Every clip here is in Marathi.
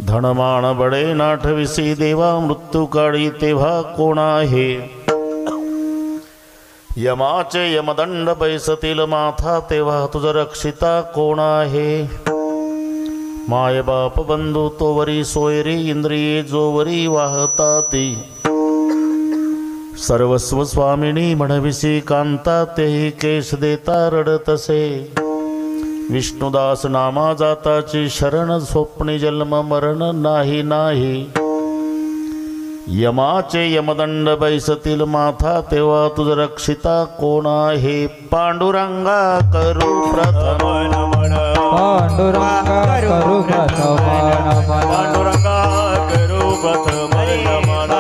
धनमान बडे नाठविसी देवा मृत्यू काळी तेव्हा कोण आहे। यमाचे यमदंड बैसतील माथा तेव्हा तुझ रक्षिता कोण आहे। माय बाप बंधू तोवरी सोयरी इंद्रिये जोवरी वाहता ती सर्वस्व स्वामिनी म्हणविसी कांता तेही केश देता रडतसे। विष्णुदास नामा जाताची शरण स्वप्नी जन्म मरण नाही नाही। यमाचे यमदंड बैसतील माथा तेव्हा तुझ रक्षिता कोण आहे। पांडुरंगा करू प्रथम नमन पांडुरंगा करू प्रथम नमन पांडुरंगा करू प्रथम नमन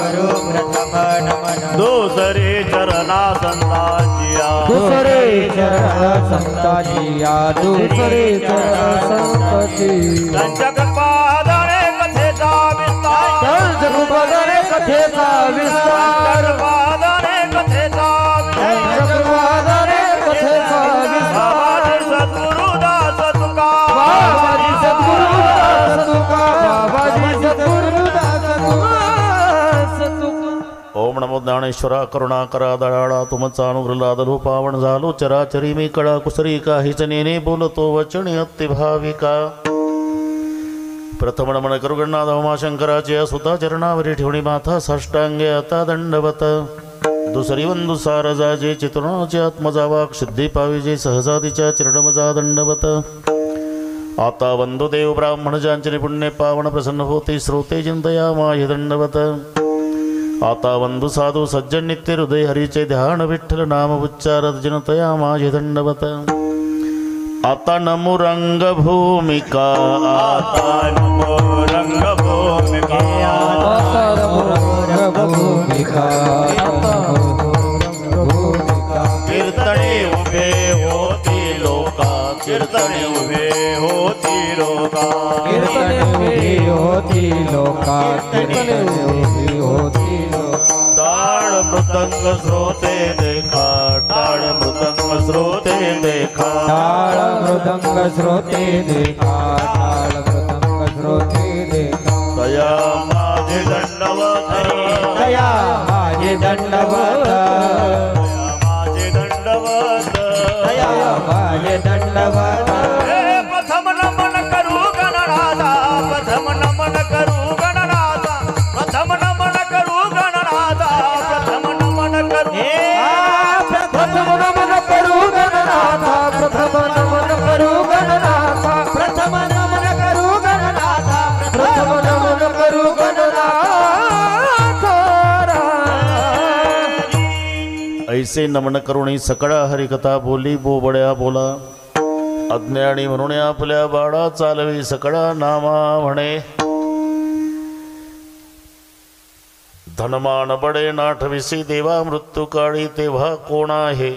करू प्रथम नमन दुसरे चरणा संताजिया दुसरे चरण संताजिया दुसरे चरण संताजी जगपादने कथेचा विस्तार जगपादने कथेचा विस्तार जगपादने कथेचा जगपादने कथेचा विस्तार सद्गुरुदास तुका बाबाजी सद्गुरुदास तुका बाबाजी सद्गुरुदास तुका। ओम नमो ज्ञानेश्वरा करुणाकरा दयाळा तुमचा अनुग्रह लादलो पावन झालो चराचरी मी कळा कुसरी काहीच नेने बोलतो वचन अति भाविका। प्रथम नमन करू गणनाथ उमाशंकराची सुता चरणावरी ठेवणी माथा साष्टांगे आता दंडवत। दुसरी वंदू सारजाजे चितृणाचे आत्मजावाक सिद्धी पाविजे सहजातीच्या चरणमजा दंडवत। आता वंदू देव ब्राह्मण जांचने पुण्य पावन प्रसन्न होते श्रोते चिंतया माय दंडवत। आता वंदू साधू सज्जन नित्य हृदय हरीचे ध्यान विठ्ठल नाम उच्चारत जनतया माझे दंडवत। आता नमो रंगभूमिका आता नमो रंगभूमिका आता नमो रंगभूमिका कीर्तने उभे होती लोका कीर्तने उभे होती लोका कीर्तने उभी होती लोका कीर्तने उभी होती लोका। टाळ मृदंग श्रोते देखा टाळ मृदंग श्रोते देखा टाळ मृदंग श्रोते देखा टाळ मृदंग श्रोते देखा। दया माझे दंडवत दया माझे दंडवत माझे दंडवत दया माझे दंडवत। प्रथम नमन करू गणनाथा प्रथम नमन करू गणनाथा प्रथम नमन करू गणनाथा प्रथम नमन करू प्रथम नमन करू गणनाथा प्रथम नमन करू गणनाथा प्रथम नमन करू गणनाथा प्रथम नमन करू गणनाथा। ऐसे नमन करुणी सकळा हरिकथा बोली बोबड्या बोला। अज्ञानी म्हणून आपल्या बाळा चालवी सकळा नामा म्हणे। धनमान बडे नाठविसी देवा मृत्यू काळी तेव्हा कोण आहे।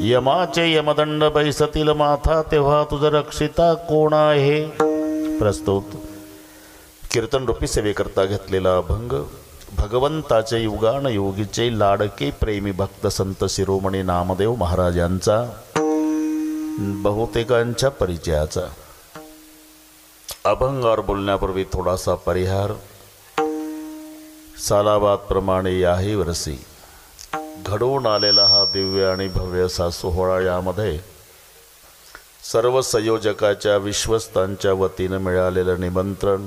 यमाचे यमदंड बैसतील माथा तेव्हा तुझ रक्षिता कोण आहे। प्रस्तुत कीर्तन रूपी सेवेकरता घेतलेला अभंग भगवंताचे युगान योगीचे लाडके प्रेमी भक्त संत शिरोमणी नामदेव महाराज यांचा बहुतेकांच्या परिचयाचा। अभंगावर बोलण्यापूर्वी थोडासा परिहार। सालाबाद प्रमाणे याही वर्षी घडवून आलेला हा दिव्य आणि भव्य असा सोहळा यामध्ये सर्व संयोजकाच्या विश्वस्तांच्या वतीने मिळालेलं निमंत्रण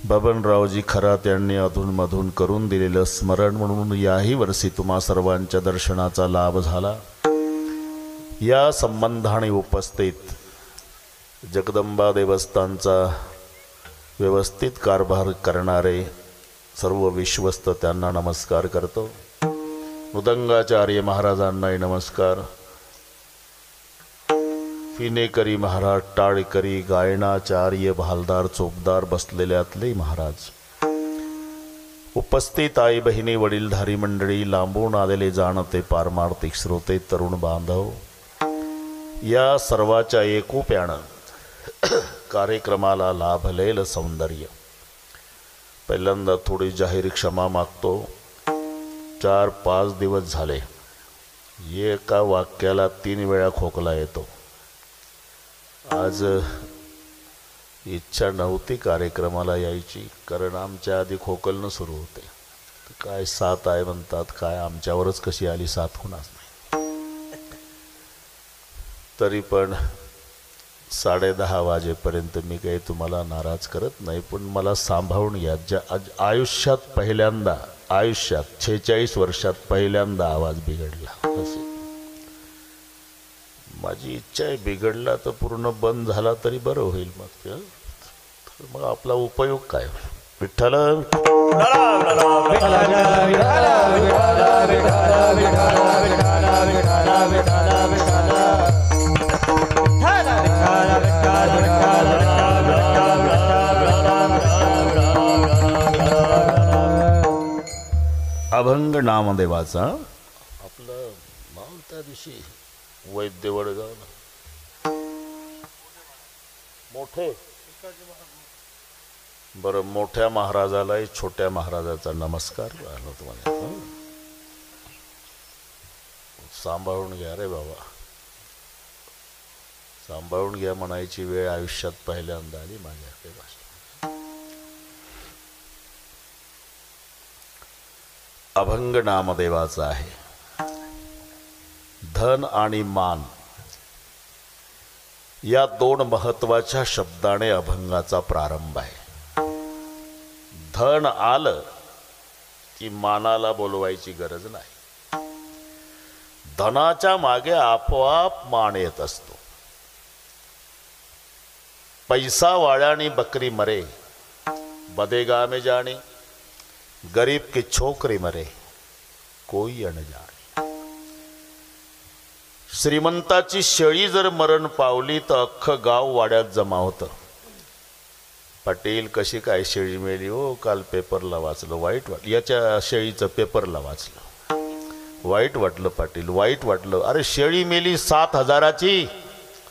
बबनरावजी खरात यांनी अधूनमधून करून दिलेलं स्मरण म्हणून याही वर्षी तुम्हा सर्वांच्या दर्शनाचा लाभ झाला। या संबंधाने उपस्थित जगदंबा देवस्थानचा व्यवस्थित कारभार करणारे सर्व विश्वस्त त्यांना नमस्कार करतो। मृदंगाचार्य महाराजांनाही नमस्कार। फिनेकरी महाराज टाळकरी गायनाचार्य भालदार चोपदार बसलेल्यातले महाराज उपस्थित आई बहिणी वडीलधारी मंडळी लांबून आलेले जाणते पारमार्थिक श्रोते तरुण बांधव या सर्वाच्या एकोप्यानं कार्यक्रमाला लाभलेलं सौंदर्य। पहिल्यांदा थोडी जाहीर क्षमा मागतो। 4-5 दिवस झाले एका वाक्याला 3 वेळा खोकला येतो। आज इच्छा नव्हती कार्यक्रमाला यायची, कारण आमच्या आधी खोकलणं सुरू होते. काय साथ आहे म्हणतात, काय आमच्यावरच कशी आली साथ होणार नाही. तरी पण 10:30 वाजेपर्यंत मी काही तुम्हाला नाराज करत नाही, पण मला सांभाळून घ्या. आयुष्यात पहिल्यांदा, आयुष्यात 46 वर्षात पहिल्यांदा आवाज बिघडला. असे माझी इच्छा आहे, बिघडला तर पूर्ण बंद झाला तरी बरं होईल. मग आपला उपयोग काय? विठ्ठल अभंग नामदेवाचा आपलं नाव त्या दिवशी वैद्य वडगाव मोठे. बरं, मोठ्या महाराजालाही छोट्या महाराजाचा नमस्कार. तुम्हाला सांभाळून घ्या रे बाबा, सांभाळून घ्या म्हणायची वेळ आयुष्यात पहिल्यांदा आली माझ्याकडे. अभंग नामदेवाचा आहे. धन आणि मान या दोन महत्वाच्या शब्दाने अभंगाचा प्रारंभ आहे. धन आलं की मानाला बोलवायची गरज नाही. धनाच्या मागे आपोआप मान येत असतो. पैसा वाळ्यानी बकरी मरे, बदेगा में जाने, गरीब की छोकरी मरे, कोई अनजाने. श्रीमंताची शेळी जर मरण पावली तर अख्खं गाव वाड्यात जमा होतं. पाटील कशी काय शेळी मेली हो, काल पेपरला वाचलं, वाईट वाटलं. याच्या शेळीचं पेपरला वाचलं, वाईट वाटलं पाटील, वाईट वाटलं. अरे शेळी मेली 7,000ची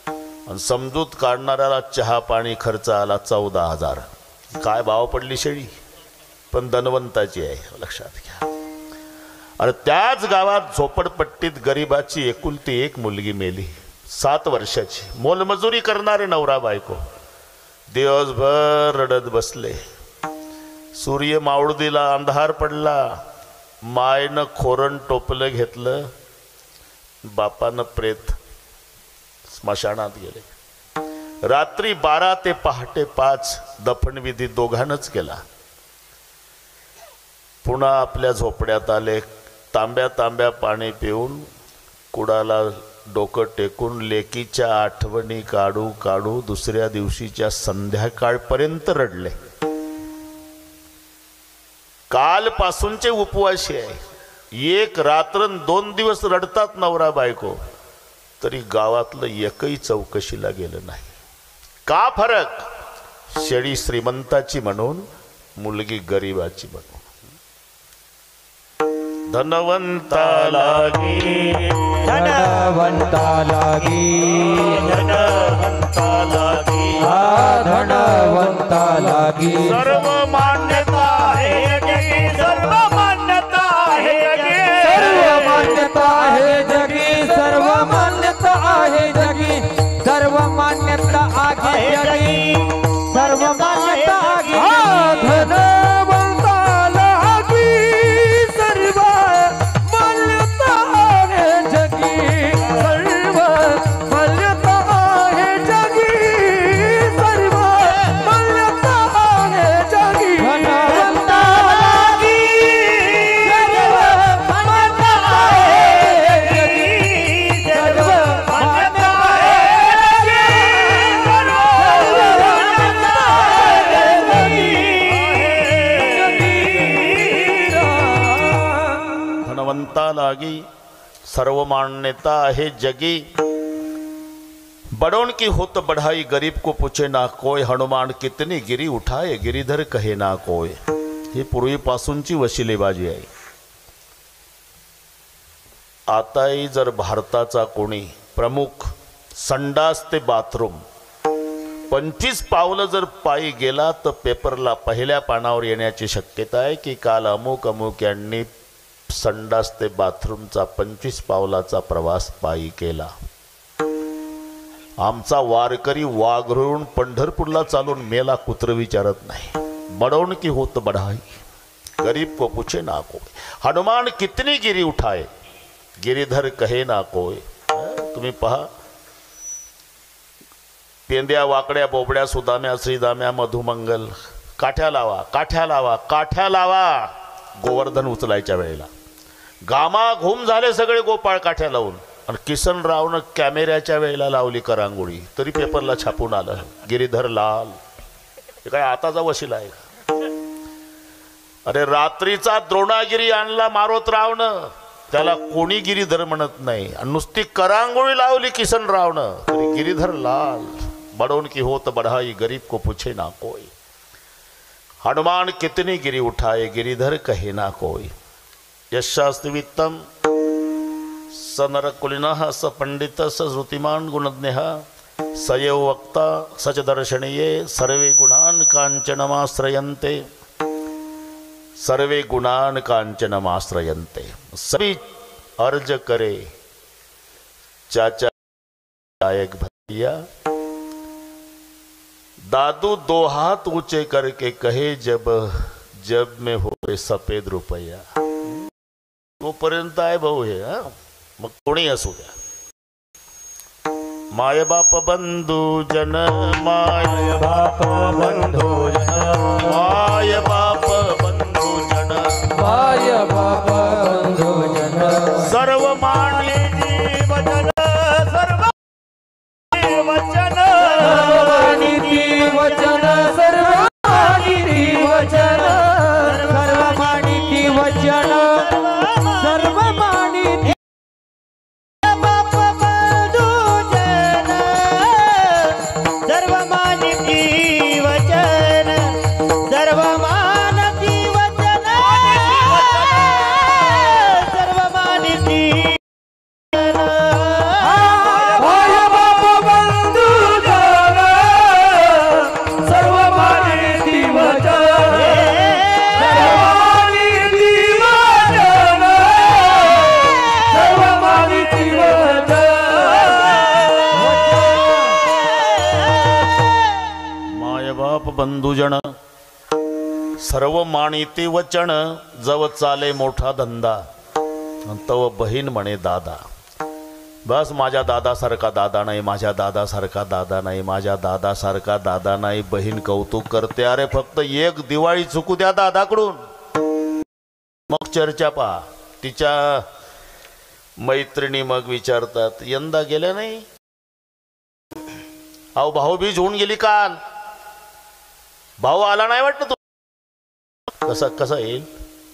आणि समजूत काढणाऱ्याला चहा पाणी खर्च आला 14,000. काय भाव पडली शेळी, पण धनवंताची आहे, लक्षात घ्या. अरे त्याच गावात झोपडपट्टीत गरीबाची एकुलती एक मुलगी मेली, 7 वर्षाची. मोलमजुरी करणारे नवरा बायको दिवसभर रडत बसले. सूर्य मावळदीला अंधार पडला. मायनं खोरण टोपलं घेतलं, बापानं प्रेत स्मशानात गेले. रात्री 12 ते पहाटे 5 दफनविधी दोघांनाच केला. पुन्हा आपल्या झोपड्यात आले. तांब्या तांब्या पाणी पिऊन, कुडाला डोकं टेकून लेकीच्या आठवणी काढू काढू दुसऱ्या दिवशीच्या संध्याकाळपर्यंत रडले. कालपासूनचे उपवासी आहे. 1 रात्र 2 दिवस रडतात नवरा बायको, तरी गावातलं एकही चौकशीला गेलं नाही. का फरक? शेळी श्रीमंताची म्हणून, मुलगी गरीबाची म्हणून. धनवंता लागी, धनवंता लागी, धनवंता लागी, धनवंता लागी. सर्व मान्यता आहे जगी, सर्व मान्यता आहे जगी, सर्व मान्यता आहे जगी, सर्व मान्यता आहे जगी, सर्व मान्यता आहे जगी, सर्व मान्यता आहे. धनवंता लागी, सर्व मान्यता आहे जगी, सर्व मान्यता आहे जगी, सर्व मान्यता आहे जगी. धनवंता लागी, सर्व मान्यता आहे जगी, सर्व मान्यता आहे जगी, धनवंता लागी, सर्व मान्यता आहे जगी. बड़ों की होत बढ़ाई, गरीब को पूछे ना कोय. हनुमान कितनी गिरी उठाए, गिरीधर कहे ना कोय. ही पूर्वीपासूनची वशिलेबाजी आहे. आताही जर भारताचा कोणी प्रमुख संडास ते बाथरूम 25 पावलं जर पायी गेला तर पेपरला पहिल्या पानावर येण्याची शक्यता आहे की काल अमुक अमुक यांनी संडास ते बाथरूमचा 25 पावलाचा प्रवास पायी केला. आमचा वारकरी वाघरून पंढरपूरला चालून मेला कुत्र विचारत नाही. बडौन की होत बढाई गरीब को पूछे ना कोई. हनुमान कितनी गिरी उठाए गिरीधर कहे ना कोई. तुम्ही पहा, पेंद्या वाकड्या बोबड्या सुदाम्या श्रीदाम्या मधुमंगल काठ्या लावा काठ्या लावा काठ्या लावा. गोवर्धन उचलायच्या वेळेला गामा घुम झाले सगळे गोपाळ काठ्या लावून. आणि किसनरावनं कॅमेऱ्याच्या वेळेला लावली करांगोळी तरी पेपरला छापून आलं गिरीधर लाल. हे काय आताचा वशिला आहे का? अरे रात्रीचा द्रोणागिरी आणला मारोतरावनं, त्याला कोणी गिरीधर म्हणत नाही. आणि नुसती करांगोळी लावली किसनरावनं तरी गिरीधर लाल. बडौन की होत बढ़ाई गरीब को पूछे ना कोई. हनुमान कितनी गिरी उठाए गिरीधर कहे ना कोई. यशास्ति वित्तम स नरकुलिनः स पंडित स श्रुतिमान गुणज्ञ सयव वक्ता सच दर्शनीये सर्वे गुणान कांचनमाश्रयन्ते. सर्वे गुणान कांचनमाश्रयन्ते. सभी अर्ज करे चाचा एक भैया. दादू दो हाथ ऊंचे करके कहे जब जब में होए सफेद रुपया. तोपर्यंत आहे भाऊ हे. मग कोणी असू द्या. माय बाप बंधू जन माय बाप बंधू जन माय बाप बंधू जन माय बाप बंधू जन सर्व माने जीवजन सर्व वचन वचन सर्वानी वचन सर्वमानिती वचन सर्वमानिती बाप बंधू जन सर्वमानिती वचन सर्वमानिती वचन सर्वमानिती बंधुजन सर्व मानिती वचन. जव चाले मोठा धंदा तव बहीण म्हणे दादा. बस माझ्या दादासारखा दादा नाही, माझ्या दादासारखा दादा नाही, माझ्या दादासारखा दादा नाही. बहीण कौतुक करते. अरे फक्त एक दिवाळी चुकू द्या दादाकडून, मग चर्चा पहा. तिच्या मैत्रिणी मग विचारतात यंदा गेल्या नाही. अहो भाऊबीज होऊन गेली काल, भाऊ आला नाही वाटतं तू. कसा येईल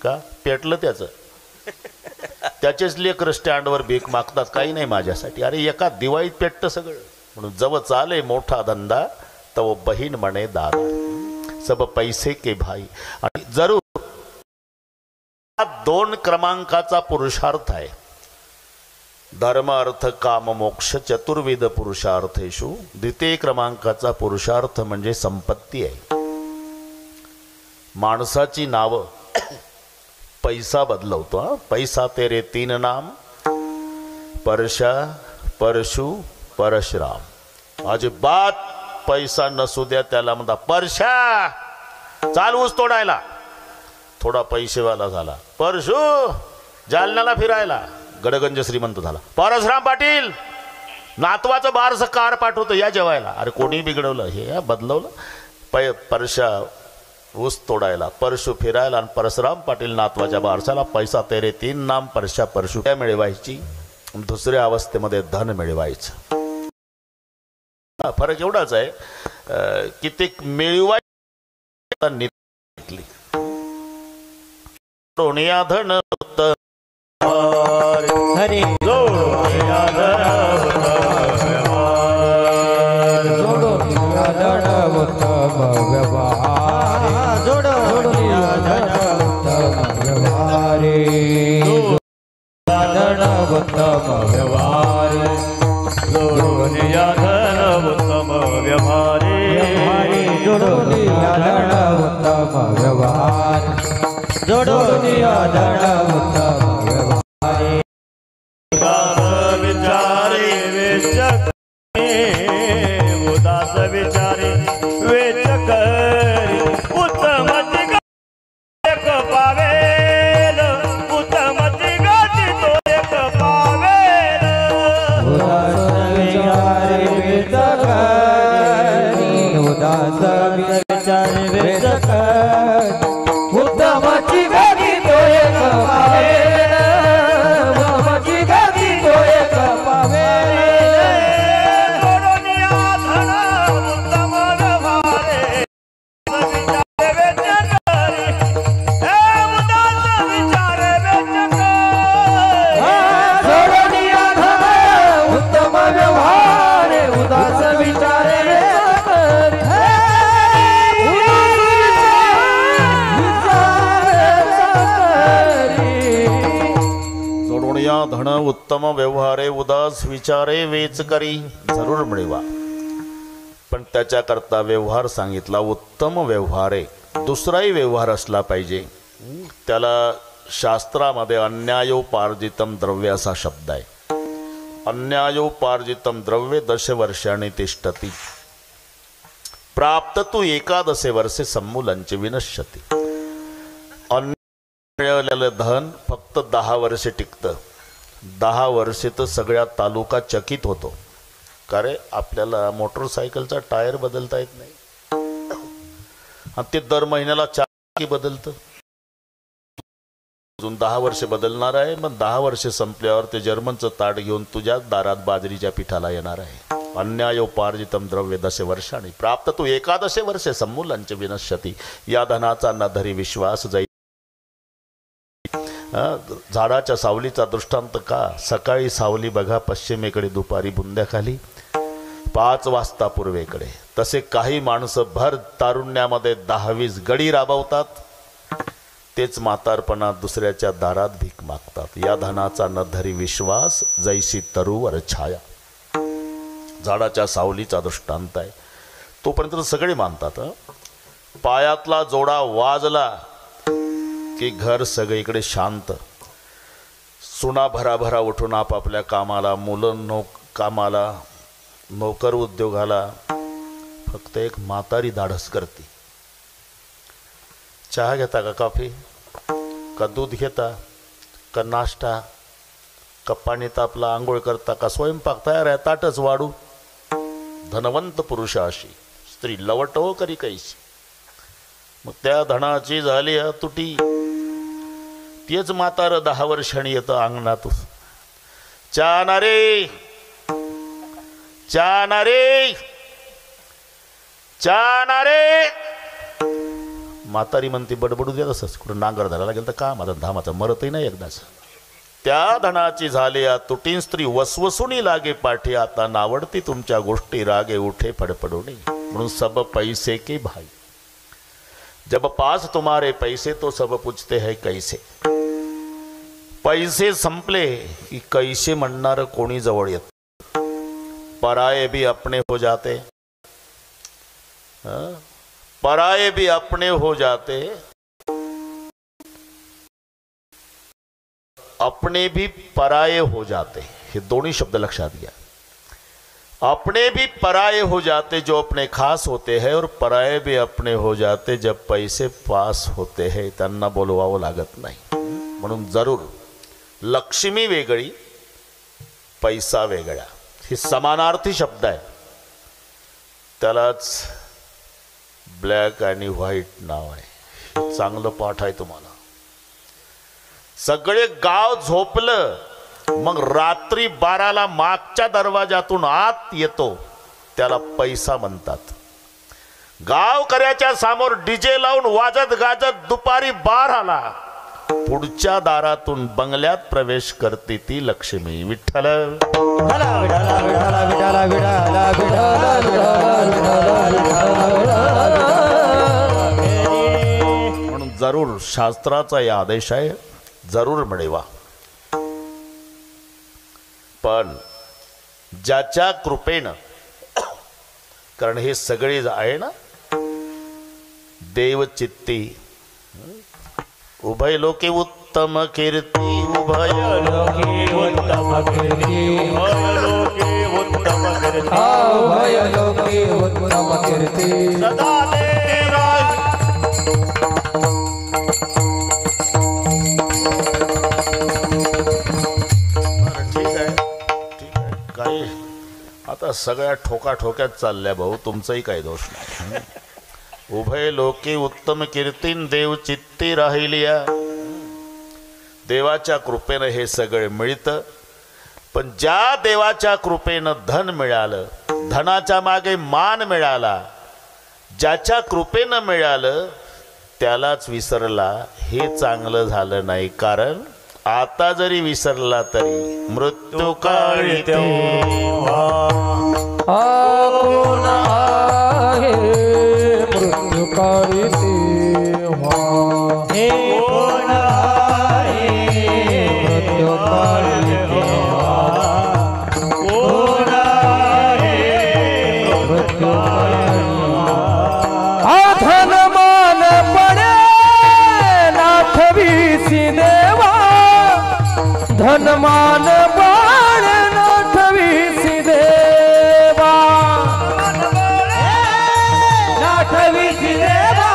का? पेटलं त्याचं. त्याचेच लेकर स्टँडवर भीक मागतात, काही नाही माझ्यासाठी. अरे एका दिवाळीत पेटतं सगळं. म्हणून जव चाले मोठा धंदा तव बहीण म्हणे दादा. सब पैसे के भाई. आणि जरूर दोन क्रमांकाचा पुरुषार्थ आहे. धर्म अर्थ काम मोक्ष चतुर्विध पुरुषार्थेषु द्वितीय क्रमांकाचा पुरुषार्थ म्हणजे संपत्ती आहे. माणसाची नावं पैसा बदलवतो. पैसा तेरे तीन नाम परशा परशु परशुराम. अजिबात पैसा नसू द्या त्याला म्हणता परशा चाल ऊस तोडायला. थोडा पैसेवाला झाला. परशु जालन्याला फिरायला, गडगंज श्रीमंत झाला. परशुराम पाटील नातवाचं बारसं कार पाठवतो या जेवायला. अरे कोणी बिघडवलं हे बदलवलं. परशा ऊस तोडायला, परशु फिरायला आणि परशुराम पाटील नातवाच्या बारसाला. पैसा तेरे तीन नाम परशा परशु मिळवायची. दुसऱ्या अवस्थेमध्ये धन मिळवायचं. फरक एवढाच आहे. कितीक मिळवायची धन हरी विचारे विचारे वेच करी उत्तमची गती एक पावेल उत्तमची गती तो एक पावेल उदास विचार वेच करी उदास विचार वेच करी उत्तमची गती तो एक पावेल उत्तमची गती तो एक पावेल धन उत्तम व्यवहारे उदास विचारे वेच करी जरूर मिळवा. पण त्याच्याकरता व्यवहार सांगितला उत्तम व्यवहारे. दुसराही व्यवहार असला पाहिजे. त्याला शास्त्रामध्ये अन्यायोपार्जितम द्रव्य असा शब्द आहे. अन्यायोपार्जितम द्रव्य 10 वर्षांनी तिष्ठती प्राप्त तू एकादशे वर्षे सम्मूलंच विनश्यती. मिळवलेलं धन फक्त 10 वर्षे टिकतं. 10 वर्षे तर सगळ्या तालुका चकित होतो. का रे आपल्याला मोटरसायकलचा टायर बदलता येत नाही आणि ते दर महिन्याला 4 चाकी बदलतं. अजून 10 वर्षे बदलणार आहे. मग 10 वर्षे संपल्यावर ते जर्मनचं ताट घेऊन तुझ्याच दारात बाजरीच्या पिठाला येणार आहे. अन्यायोपार्जितम द्रव्य 10 वर्षांनी प्राप्त तू एकादशे वर्षे सम्मूलंच विनश्यती. या धनाचा न धरी विश्वास जाई. झाडाच्या सावलीचा दृष्टांत का. सकाळी सावली बघा पश्चिमेकडे दुपारी बुंद्याखाली 5 वाजता पूर्वेकडे. तसे काही माणसं भर तारुण्यामध्ये 10-20 गडी राबवतात. तेच म्हातारपणात दुसऱ्याच्या दारात भीक मागतात. या धनाचा न धरी विश्वास जैसी तरुवर छाया. झाडाच्या सावलीचा दृष्टांत आहे. तोपर्यंत सगळे मानतात. पायातला जोडा वाजला की घर सगळीकडे शांत. सुना भराभरा उठून आपापल्या कामाला, मुलं कामाला, नोकर उद्योगाला. फक्त एक म्हातारी धाडस करते. चहा घेता का कॉफी का दूध घेता का नाश्ता का पाणी तापला आंघोळ करता का स्वयंपाक तयार आहे ताटच वाढू. धनवंत पुरुषाशी स्त्री लवटो करी कैसी. मग त्या धनाची झाली तुटी. तेच म्हातार 10 वर्षांनी येतं अंगणातून. चहा ना रे चहा ना रे चहा ना रे. म्हातारी म्हणते बडबडू देत असस. कुठं नांगर धरायला गेलं तर का माझा धामाचा मरतही नाही एकदाच. त्या धनाची झाली तुटीन स्त्री वसवसुनी लागे पाठी. आता नावडती तुमच्या गोष्टी रागे उठे फडफडूनी. म्हणून सब पैसे के भाई. जब पास तुम्हारे पैसे तो सब पूछते हैं कैसे. पैसे संपले की कैसे म्हणणार कोणी जवळ येत. पराये भी अपने हो जाते. पराये भी अपने हो जाते. अपने भी पराये हो जाते. हे दोन्ही शब्द लक्षात घ्या. अपने भी पराये हो जाते जो अपने खास होते हैं और पराये भी अपने हो जाते जब पैसे पास होते हैं. त्यांना बोलवावं लागत नाही. म्हणून जरूर लक्ष्मी वेगळी पैसा वेगळा. हे समानार्थी शब्द आहे. त्यालाच ब्लॅक आणि व्हाईट नाव आहे. चांगलं पाठ आहे तुम्हाला. सगळे गाव झोपलं मग रात्री 12ला मागच्या दरवाजातून आत येतो त्याला पैसा म्हणतात. गावकऱ्याच्या समोर डीजे लावून वाजत गाजत दुपारी 12ला पुढच्या दारातून बंगल्यात प्रवेश करते ती लक्ष्मी. विठ्ठल म्हणून जरूर शास्त्राचा या आदेश आहे. जरूर मिळवा. पण ज्याच्या कृपेनं, कारण हे सगळे आहे ना देवचित्ती. उभय लोके उत्तम कीर्ती. उभय लोके उत्तम कीर्ती. उभय लोके उत्तम कीर्ती अभय लोकी उत्तम कीर्ती सदा दे राज ठीक आहे काही आता सगळ्या ठोक्यात चालल्या भाऊ, तुमचाही काही दोष नाही. उभय लोकी उत्तम कीर्तीन देव चित्ती राहिलिया. देवाच्या कृपेनं हे सगळे मिळतं. पण ज्या देवाच्या कृपेनं धन मिळालं, धनाच्या मागे मान मिळाला, ज्याच्या कृपेनं मिळालं त्यालाच विसरला, हे चांगलं झालं नाही. कारण आता जरी विसरला तरी मृत्यू काळी तेव्हा कोण आहे मृत्यू काळी तेव्हा हे कोण आहे मृत्यू काळी तेव्हा कोण आहे मृत्यू धन मान पडे नाथवीसी देवा धनमान बाण नाठवीसी देवा नाठवीसी देवा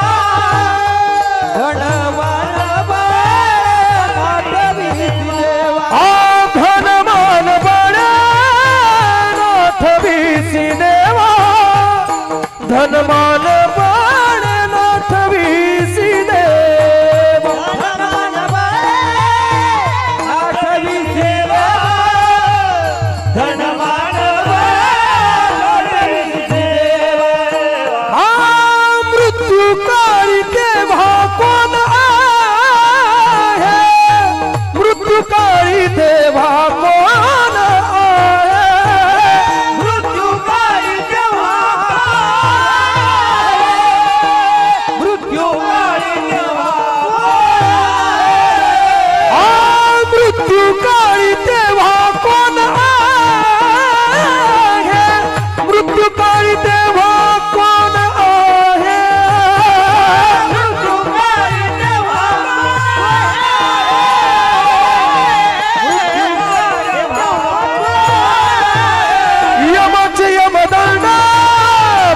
धनमान बाण नाठवीसी देवा धनमान बाण नाठवीसी देवा धनमान बाण नाठवीसी देवा मृत्यू काळी तेव्हा कोण आहे मृत्यू काळी तेव्हा कोण आहे मृत्यू काळी तेव्हा मृत्यू काळी तेव्हा मृत्यू काळी तेव्हा कोण आहे मृत्यू काळी तेव्हा कोण आहे मृत्यू काळी तेव्हा यमाचे यमदंड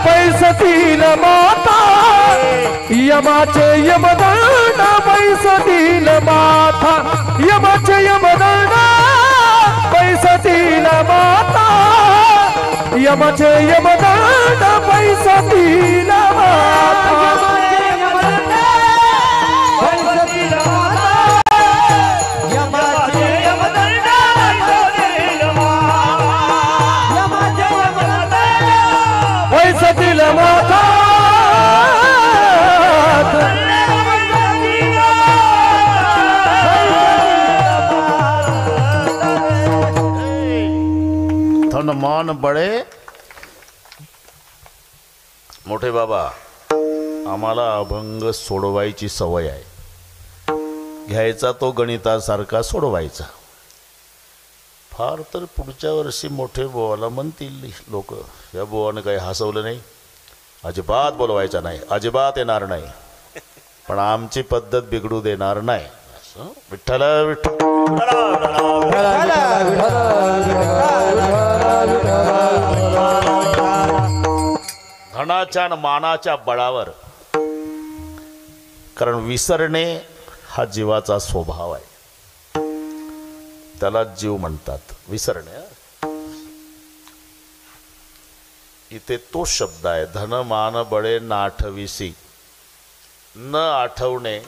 बैसतील माता यमाचे यमदंड बैसतील माता यमाचे यमदंड बैसतील माता यमाचे यमदंड बैसतील माता बैसतील माता धन मान बळे. मोठे बाबा, आम्हाला अभंग सोडवायची सवय आहे. घ्यायचा तो गणितासारखा सोडवायचा. फार तर पुढच्या वर्षी मोठे बोवाला म्हणतील लोक, या बोवानं काही हसवलं नाही, अजिबात बोलवायचा नाही, अजिबात येणार नाही. पण आमची पद्धत बिघडू देणार नाही. विठ्ठल विठ्ठल धनाच्या आणि मानाच्या बळावर. कारण विसरणे हा जीवाचा स्वभाव आहे, त्याला जीव म्हणतात. विसरणे इथे तो शब्द आहे. धन मान बळे नाठविसी. न आठवणे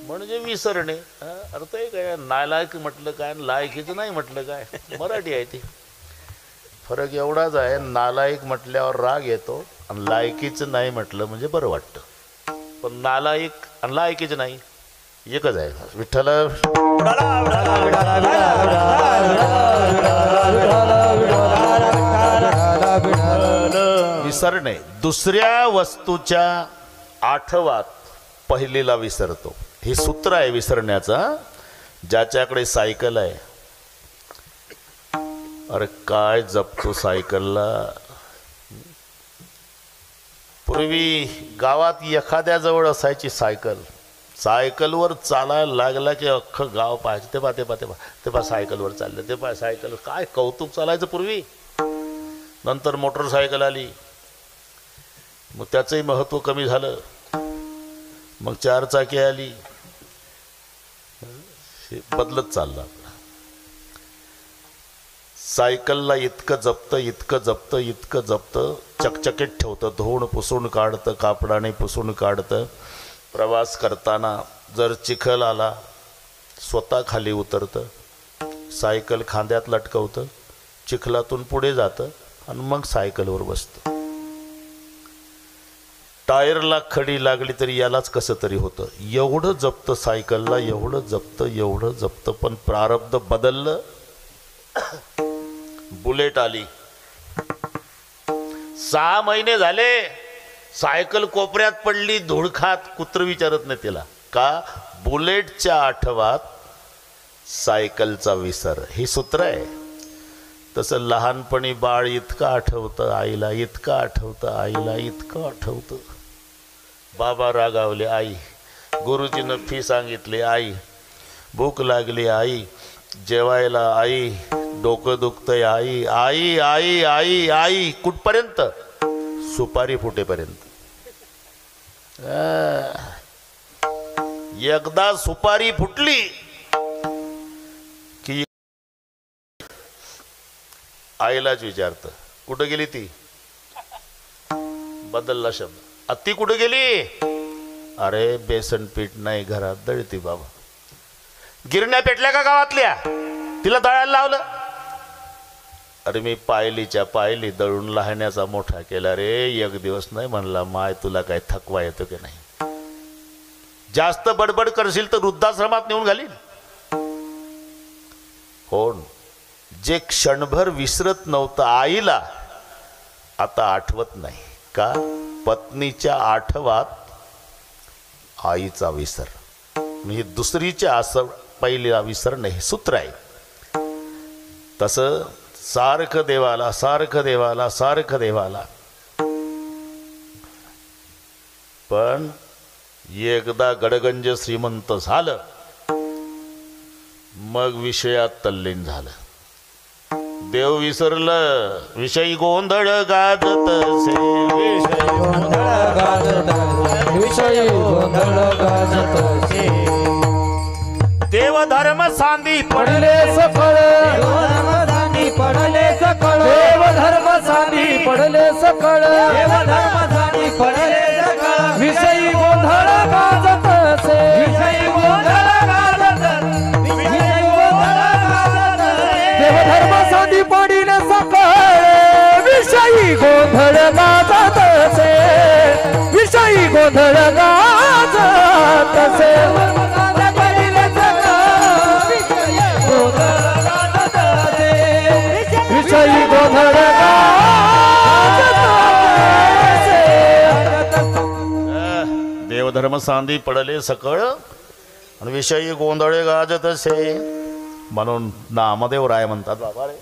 म्हणजे विसरणे. अर्थ आहे काय? नालायक म्हटलं काय, लायकीचं नाही म्हटलं काय? मराठी आहे ती. फरक एवढाच आहे, नालायक म्हटल्यावर राग येतो आणि लायकीचं नाही म्हटलं म्हणजे बरं वाटतं. पण नालायक आणि लायकीचं नाही एकच आहे. विठ्ठल विसरणे. दुसऱ्या वस्तूच्या आठवात पहिलीला विसरतो. हे सूत्र आहे विसरण्याचा. ज्याच्याकडे सायकल आहे, अरे काय जपतो सायकलला. पूर्वी गावात एखाद्याजवळ असायची सायकल, सायकलवर चालायला लागला की अख्खं गाव पाहायचं. ते पा सायकलवर चाललं, ते पा सायकल. काय कौतुक चालायचं पूर्वी. नंतर मोटरसायकल आली, मग त्याचंही महत्त्व कमी झालं. मग 4 चाकी आली, बदलत चालला. सायकलला इतकं जपतं, चकचकीत ठेवतं, धुवून पुसून काढतं, कापडाने पुसून काढतं. प्रवास करताना जर चिखल आला स्वतः खाली उतरतं, सायकल खांद्यात लटकवतं, चिखलातून पुढे जातं आणि मग सायकलवर बसतं. टायरला खडी लागली तरी यालाच कसं तरी होतं. एवढं जपतं सायकलला, एवढं जपतं. पण प्रारब्ध बदललं. बुलेट आली. 6 महिने झाले सायकल कोपऱ्यात पडली, धूळ खात. कुत्र विचारत नाही तिला का. बुलेटच्या आठवात सायकलचा विसर. ही सूत्र आहे. तसं लहानपणी बाळ इतकं आठवतं आईला, इतकं आठवतं. बाबा रागावले आई, गुरुजीनं फी सांगितली आई, भूक लागली आई, जेवायला आई, डोकं दुखतंय आई, आई आई आई आई. कुठपर्यंत? सुपारी फुटेपर्यंत. एकदा सुपारी फुटली की आईलाच विचारतं कुठं गेली ती. बदलला शब्द. ती कुठं गेली? अरे बेसन पीठ नाही घरात, दळती बाबा. गिरण्या पेटल्या का गावातल्या? तिला दळायला लावलं. अरे मी पायली दळून लहाण्याचा मोठा केला रे. एक दिवस नाही म्हणला माय तुला काय थकवा येतो की नाही. जास्त बडबड करशील तर वृद्धाश्रमात नेऊन घालील. हो, जे क्षणभर विसरत नव्हतं आईला आता आठवत नाही का. पत्नीच्या आठवात आईचा विसर. म्हणजे दुसरीच्या असं पहिला विसर नाही, सूत्र आहे. तसं सारखं देवाला. पण एकदा गडगंज श्रीमंत झालं मग विषयात तल्लीन झालं. देव विसरलं, विषयी गोंधळ गाजतसे. देव धर्म सांदी पडले सकळ, देव धर्म सांदी पडले सकळ, विषयी गोंधळ गाजत असे. देव धर्म सांदी पडिले सकळ, विषयी गोंधळ गाजत असे. विषयी गोंधळ गाजत असे. विषयी गोंधळ देवधर्म सांदी पडले सकळ आणि विषयी गोंधळे गाजत असे. म्हणून नामदेव राय म्हणतात बाबा रे,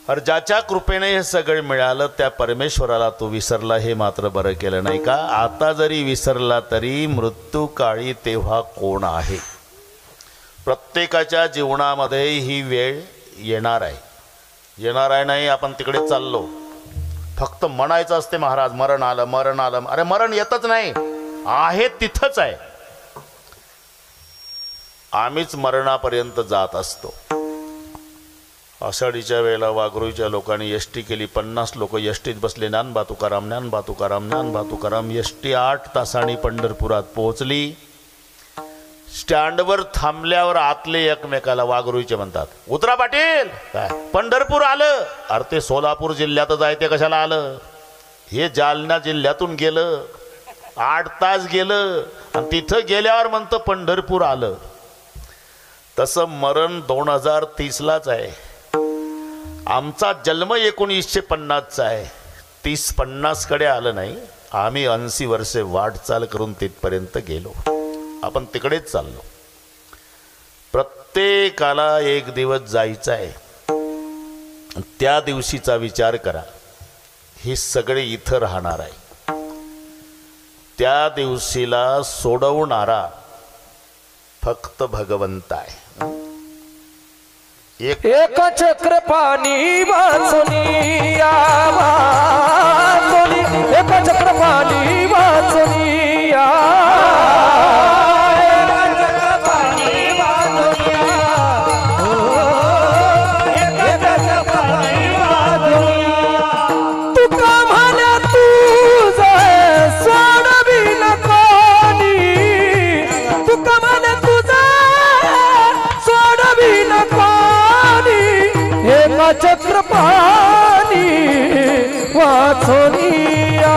अरे ज्याच्या कृपेने हे सगळे मिळालं त्या परमेश्वराला तू विसरला, हे मात्र बरं केलं नाही का. आता जरी विसरला तरी मृत्यू काळी तेव्हा कोण आहे. प्रत्येकाच्या जीवनामध्ये ही वेळ येणार आहे. नाही आपण तिकडे चाललो, फक्त म्हणायचं असते महाराज मरण आलं. अरे मरण येतच नाही, आहे तिथंच आहे. आम्हीच मरणापर्यंत जात असतो. आषाढीच्या वेळेला वाघरोईच्या लोकांनी एसटी केली. 50 लोक एसटीत बसले. ज्ञानबा तुकाराम. एसटी 8 तासांनी पंढरपुरात पोहोचली. स्टँडवर थांबल्यावर आतले एकमेकाला वाघरोईचे म्हणतात, उतरा पाटील. काय पंढरपूर आलं? अरे ते सोलापूर जिल्ह्यातच आहे, ते कशाला आलं? हे जालना जिल्ह्यातून गेलं, 8 तास गेलं आणि तिथं गेल्यावर म्हणतं पंढरपूर आलं. तसं मरण 2030लाच आहे. आमचा जन्म 1950चा आहे. 30-50 कडे आलं नाही. आम्ही 80 वर्षे वाटचाल करून तिथपर्यंत गेलो. आपण तिकडेच चाललो. प्रत्येकाला एक दिवस जायचं आहे. त्या दिवशीचा विचार करा. हे सगळे इथं राहणार आहे. त्या दिवशीला सोडवणारा फक्त भगवंत आहे. एक एक चक्र पाणी वाचुनी या वाचुनी, एक चक्र पाणी वाचुनी या, एक चक्र पाणी वाचुनी या, एक चक्र पाणी वाचुनी या. तुका म्हणे तुझे सोडवी नकोनी, तुका म्हणे तुझे सोडवी नकोनी, एका चक्र पाणी वाचोनिया,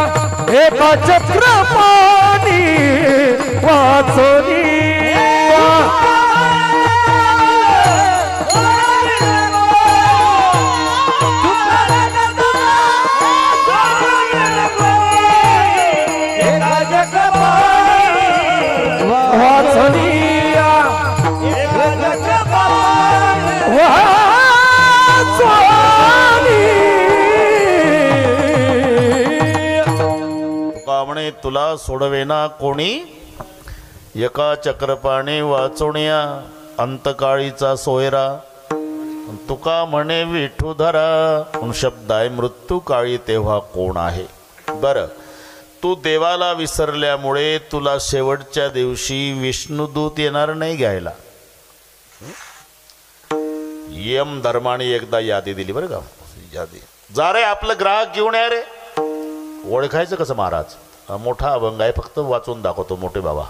एका चक्र पाणी वाचोनिया. एका चक्र पाणी वाचोनिया, एका चक्र पाणी तुका म्हणे तुला सोडवेना कोणी, एका चक्रपाणी वाचवण्या अंतकाळीचा सोयरा. तुका म्हणे विठुधरा शब्द आहे मृत्यू काळी तेव्हा कोण आहे. बर, तू देवाला विसरल्यामुळे तुला शेवटच्या दिवशी विष्णुदूत येणार नाही घ्यायला. यम धर्माने एकदा यादी दिली बरं का, यादी जा रे आपलं ग्राहक घेऊन या रे. ओळखायचं कसं महाराज, मोठा अभंग आहे, फक्त वाचून दाखवतो मोठे बाबा.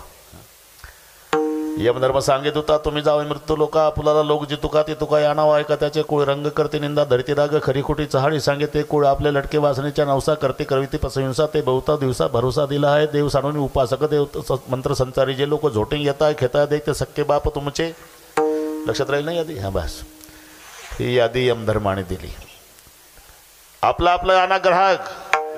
यमधर्म सांगित होता तुम्ही जावे मृत्यू लोका, आपल्याला लोक जी तुका ती तुका या नाव ऐका त्याचे कुळ रंग करते निंदा धरती राग खरी खोटी चहाडी सांगे ते कुळ आपले लटके वासनेच्या नवसा करते करविते पसहिंसा ते बहुता दिवसा भरोसा दिला आहे देव सांडून उपासक देव मंत्र संचारी जे लोक झोटिंग येताय खेताय देखते सक्के बाप तुमचे. लक्षात राहील ना यादी. हा बस ही यादी यमधर्माने दिली. आपला आपला आणा ग्राहक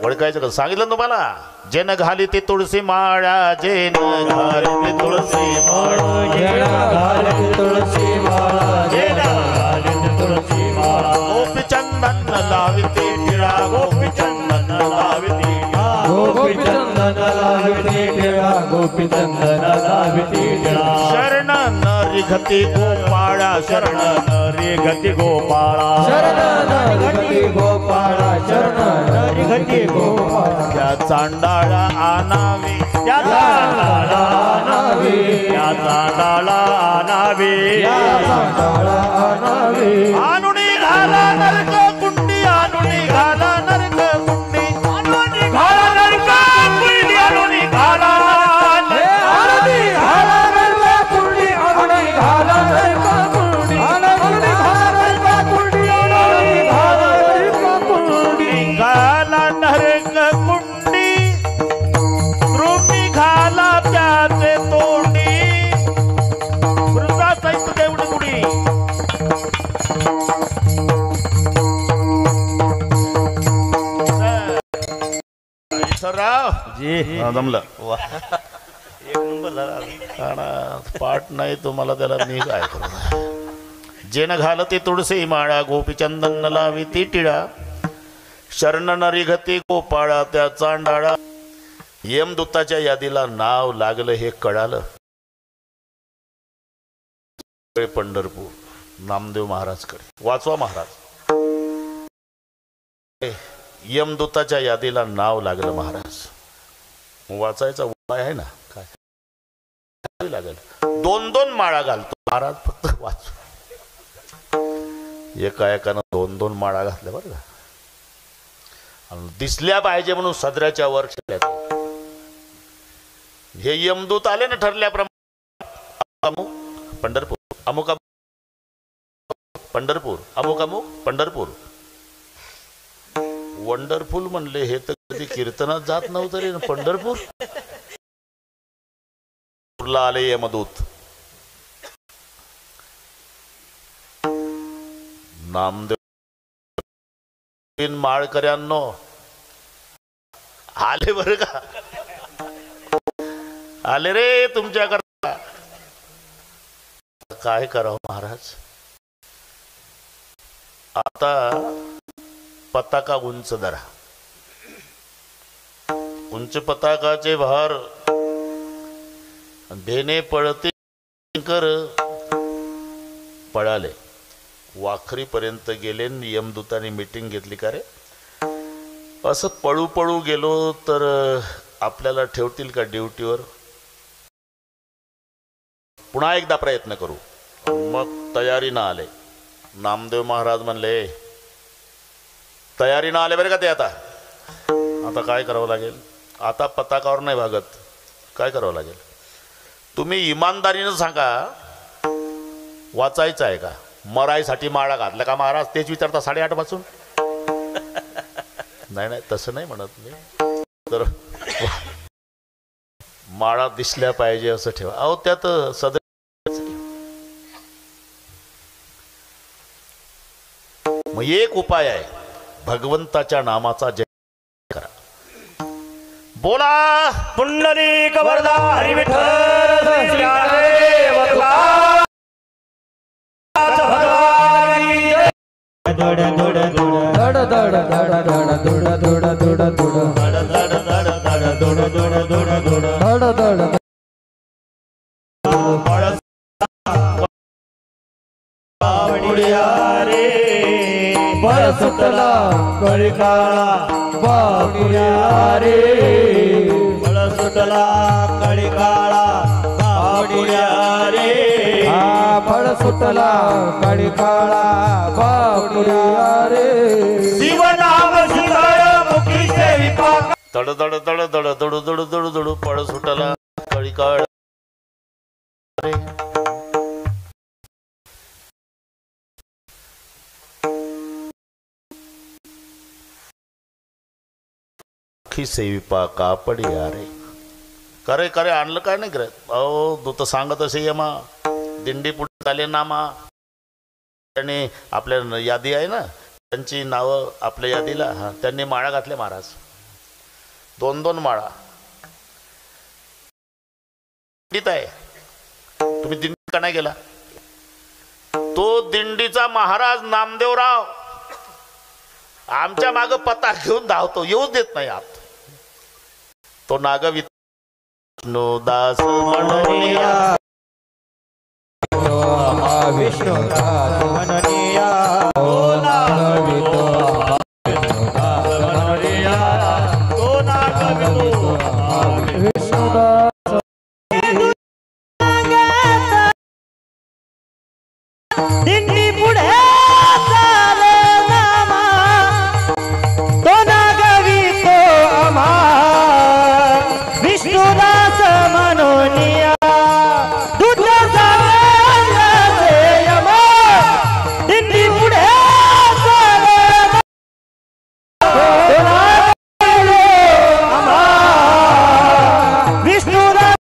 ओळखायचं कसं सांगितलं ना तुम्हाला. जेन घाली ती तुळशी माळा, जेन घाली ती तुळशी माळा, जेन घाली ती तुळशी माळा, जेन घाली ती तुळशी माळा. गोपी चंदन लाविते टिळा, गोपी चंदन लाविते गोपी चंदन लाविते टिळा, गोपी चंदन लाविते टिळा. शरण नरिघती गोपाळा, शरण नरिघती गोपाळा, शरण नरिघती गोपाळा, शरण नरिघती गोपाळा. त्या चांडाळा आणावी, त्या चांडाळा आणावी, त्या चांडाळा आणावी, या चांडाळा आणावी. आणुनी घाला नरक कुंडी, आणुनी घाला नरक कुंडी, आणूनी घाला नरक कुंडी, आणूनी घाला आणुनी घाला नरक कुंडी, आणुनी घाला नरक कुंडी, आणुनी घाला नरक कुंडी, आणुनी घाला नरक कुंडी. घाला नरक कुंडी, कृमी घाला त्याचे तोंडी, वृथा सहित देवडी गुडी. राव जी जमलं एक नंबर झाला. पाठ नाही तुम्हाला त्याला मी काय करू. जेन घालते तुळसी माळा, गोपी चंदन लावी ती टिळा, शरण नरिघती गोपाळा त्या चांडाळा. यमदूताच्या यादीला नाव लागलं हे कळालं. पंढरपूर नामदेव महाराजकडे वाचवा महाराज. यमदूताच्या यादीला नाव लागलं महाराज. वाचायचा उपाय आहे ना काय लागेल. 2-2 माळा घालतो महाराज फक्त वाचू. एका एकानं 2-2 माळा घातल्या बरं का. आणि दिसल्या पाहिजे म्हणून सदऱ्याच्या वर ठेवल्या. हे यमदूत आले ना ठरल्याप्रमाणे अमुक पंढरपूर, अमुक पंढरपूर, अमुक अमुक पंढरपूर. वंडरफुल म्हणले हे तर कधी कीर्तनात जात नव्हतं रे. पंढरपूर ला आले यमदूत. नामदेव माळकऱ्यांनो आले बरं का. आले रे तुमच्याकरता. काय करावं महाराज. आता पताका उंच धरा. उंच पताकाचे भार देणे पळते शंकर पळाले, वाखरीपर्यंत गेले. यमदूतांनी मीटिंग घेतली का रे, असं पळू पळू गेलो तर आपल्याला ठेवतील का ड्युटीवर? पुन्हा एकदा प्रयत्न करू. मग तयारीनं आले. नामदेव महाराज म्हणले तयारीनं आले बरे का ते. आता काय करावं लागेल? आता पताकावर नाही भागत, काय करावं लागेल? तुम्ही इमानदारीनं सांगा, वाचायचं आहे का? मरायसाठी माळा घातला का महाराज? तेच विचारता 8:30 पासून. नाही नाही, तसं नाही म्हणत मी. तर माळा दिसल्या पाहिजे असं ठेवा. अहो त्यात सदैव मग एक उपाय आहे, भगवंताच्या नामाचा जय करा. बोला पुंडलिक वरदा हरी विठ्ठल श्री ज्ञानदेव तुकाराम भगवान की जय. धड धड धड धड धड धड धड धड धड धड धड धड रे बळ सुटला कळी काळा बाबुड्या रे, बळ सुटला कळी काळा बाबुड्या रे. फळ सुटला कळी काळा बाबुड्या रे. शिवनाम शिखर मुखी सेविका. तड तड तड तड तड तड तड तड पळ सुटला कळी काळ. सेविपा कापडी अरे करे करे आणलं काय नाही करत. अहो दूत सांगत असे यमा, दिंडी पुढे आले नामा. आणि आपल्या यादी आहे ना, त्यांची नावं आपल्या यादीला. हा, त्यांनी माळा घातल्या महाराज, 2-2 माळा. दिंडीत आहे, तुम्ही दिंडीत का नाही गेला? तो दिंडीचा महाराज नामदेवराव आमच्या माग पता घेऊन धावतो, येऊच देत नाही आत. तो नागवित विष्णुदास म्हणूया, विष्णुदास म्हणूया, तो नागवितो विष्णुदास म्हणूया, तो नागवितो विष्णुदास. दिंडी पुढे चाले नामा, तो नागवितो आम्हा विष्णुदास म्हणूनिया. दूत सांगते यमा, दिंडी पुढे चाले तो नागवितो आम्हा विष्णुदास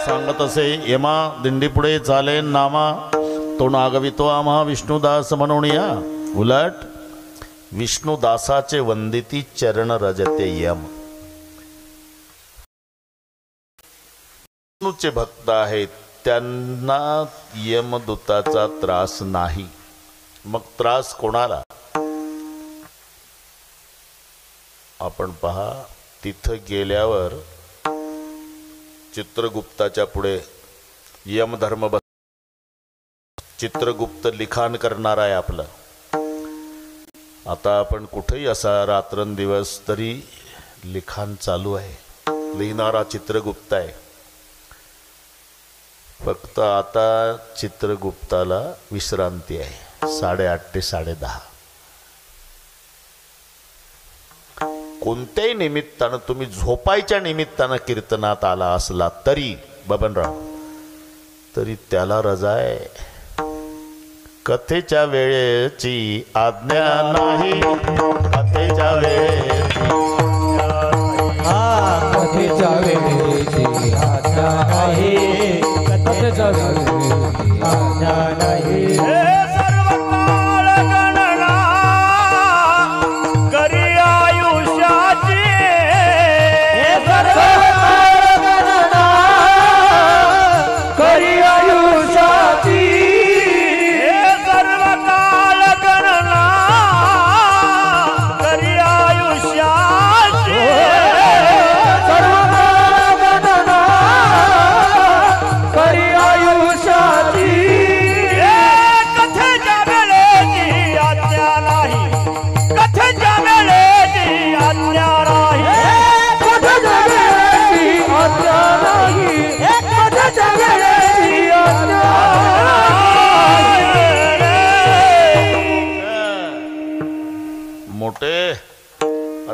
सांगत असे यमा, दिंडी पुढे चाले नामा, तो नागवितो आम्हा विष्णुदास म्हणूया. उलट विष्णुदासाचे वंदिती चरण रजते यम. विष्णूचे भक्त आहेत, त्यांना यमदूताचा त्रास नाही. मग त्रास कोणाला? आपण पहा, तिथं गेल्यावर चित्रगुप्ताच्या पुढे यमधर्म बस. चित्रगुप्त लिखाण करणार आहे आपलं. आता आपण कुठेही असा रात्रंदिवस तरी लिखाण चालू आहे. लिहिणारा चित्रगुप्त आहे. फक्त आता चित्रगुप्ताला विश्रांती आहे, 8:30 ते 10:30. कोणत्याही निमित्तानं तुम्ही झोपायच्या निमित्तानं कीर्तनात आला असला तरी बबनराव, तरी त्याला रजा आहे. कथेच्या वेळेची आज्ञा नाही, कथेच्या वेळेची कथेच्या वेळेची आज्ञा आहे, कथेच्या वेळेची आज्ञा नाही. सर्व काळ गणना करी आयुष्याची, सर्व काळ गणना करी आयुष्याची, सर्व काळ गणना करी आयुष्याची.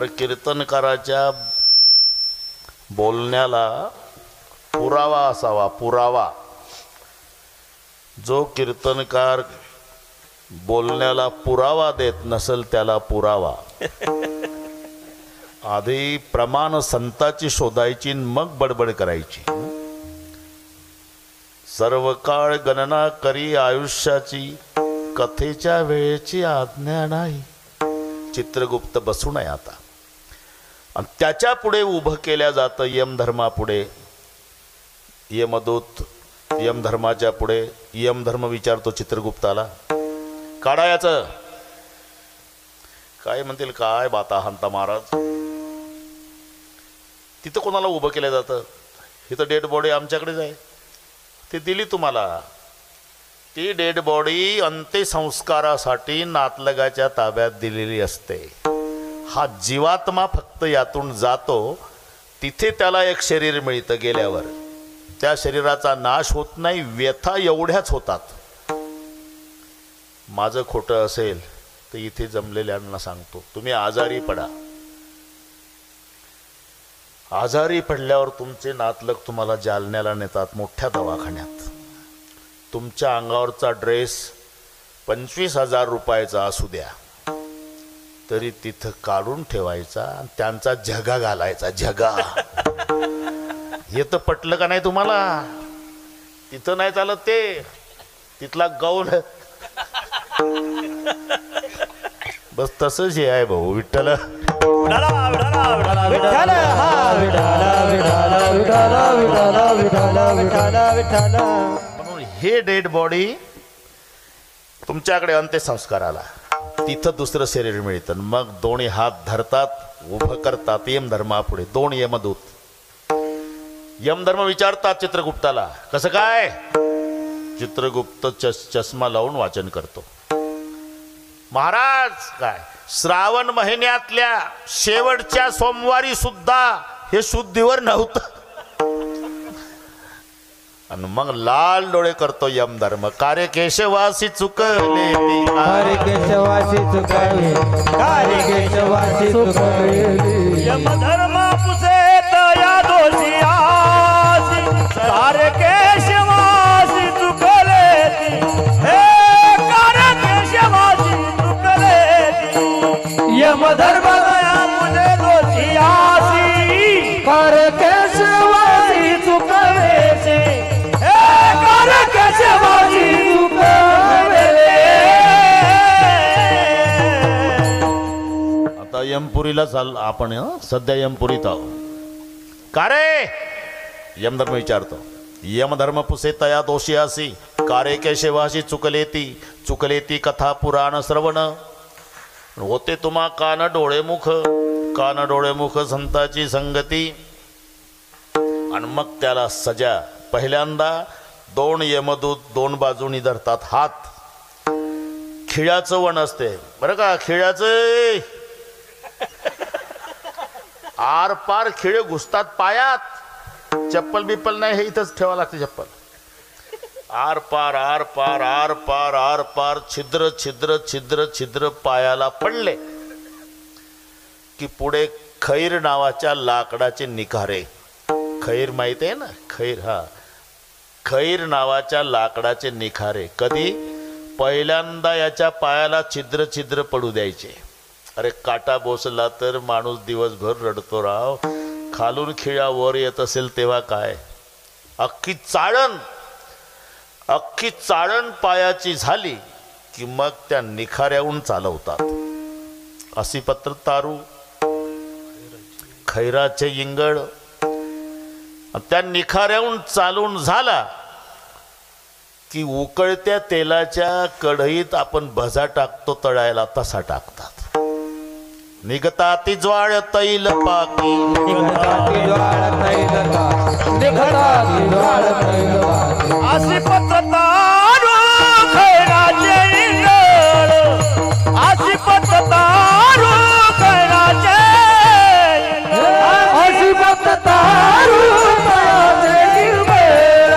अरे कीर्तनकाराच्या बोलण्याला पुरावा असावा, पुरावा. जो कीर्तनकार बोलण्याला पुरावा देत नसेल त्याला पुरावा. आधी प्रमाण संताची शोधायची मग बडबड करायची. सर्व काळ गणना करी आयुष्याची, कथेच्या वेळेची आज्ञा नाही. चित्रगुप्त बसू नये आता. आणि त्याच्या पुढे उभं केल्या जातं यमधर्मापुढे. यमदूत यमधर्माच्या पुढे. यमधर्म विचारतो चित्रगुप्ताला, काढा याचं. काय म्हणतील, काय बाता हांता महाराज. तिथं कोणाला उभं केलं जातं? इथं डेड बॉडी आमच्याकडेच आहे, ती दिली तुम्हाला. ती डेड बॉडी अंत्यसंस्कारासाठी नातलगाच्या ताब्यात दिलेली असते. हा जीवात्मा फक्त यातून जातो, तिथे त्याला एक शरीर मिळतं. गेल्यावर त्या शरीराचा नाश होत नाही, व्यथा एवढ्याच होतात. माझं खोटं असेल तर इथे जमलेल्यांना सांगतो, तुम्ही आजारी पडा. आजारी पडल्यावर तुमचे नातलग तुम्हाला जालन्याला नेतात मोठ्या दवाखान्यात. तुमच्या अंगावरचा ड्रेस 25,000 रुपयाचा असू द्या तरी तिथं काढून ठेवायचा आणि त्यांचा झगा घालायचा. झगा हे तर पटलं का नाही तुम्हाला? तिथं नाही चालत ते, तिथला गौल. बस तसंच हे आहे भाऊ. विठ्ठल म्हणून हे डेड बॉडी तुमच्याकडे अंत्यसंस्काराला, तिथं दुसरं शरीर मिळतं. मग दोन्ही हात धरतात, उभं करतात यमधर्मापुढे. दोन यमदूत. यमधर्म विचारतात चित्रगुप्ताला, कसं काय? चित्रगुप्त चष्मा लावून वाचन करतो. महाराज, काय श्रावण महिन्यातल्या शेवटच्या सोमवारी सुद्धा हे शुद्धीवर नव्हतं. आणि मग लाल डोळे करतो यमधर्म. कार्य केशवासी चुकले, कार्य केशवासी चुकले, कार्य केशवासी चुकले. यमधर्म पुसेत या दोषियासी, कार्य केशवासी चुकले. हे कार्य केशवासी चुकले. यमधर्म मुझे दोषियासी, कार्य केशवासी चुकले. आता यमपुरीला चाल आपण. सध्या यमपुरीत आहोत. का रे? यमधर्म विचारतो. यमधर्म पुसे तया दोषियासी, कारे केशवासी चुकलेती. चुकलेती कथा पुराण श्रवण. होते तुम्हा कान डोळे मुख, कान डोळे मुख संताची संगती. आणि मग त्याला सजा. पहिल्यांदा दोन यमदूत दोन बाजूनी धरतात हात. खिळ्याचं वण असते बरं का, खिळ्याचं. आर पार खिळे घुसतात पायात. चप्पल बिप्पल नाही, हे इथंच ठेवा लागते चप्पल. आर पार आर पार आर पार आर पार, छिद्र छिद्र छिद्र छिद्र पायाला पडले की पुढे खैर नावाच्या लाकडाचे निखारे. खैर माहिती आहे ना, खैर. हा, खैर नावाच्या लाकडाचे निखारे. कधी? पहिल्यांदा याच्या पायाला छिद्र छिद्र पडू द्यायचे. अरे काटा बोसला तर माणूस दिवसभर रडतो राव. खालून खिळा वर येत असेल तेव्हा काय. अख्खी चाळण पायाची झाली की मग त्या निखाऱ्याहून चालवतात. अशी पत्र तारू, खैराचे इंगळ. त्या निखाऱ्याहून चालून झाला की उकळत्या तेलाच्या कढईत आपण भजा टाकतो तळायला, तसा टाकतात. निघताती ज्वाळ तैल पाकी, निघताती ज्वाळ तैल पाकी, निघताती ज्वाळ तैल पाकी. अशी पत्र तारू खैराचे इंगळ, अशी पत्र तारू खैराचे इंगळ, अशी पत्र तारू खैराचे इंगळ,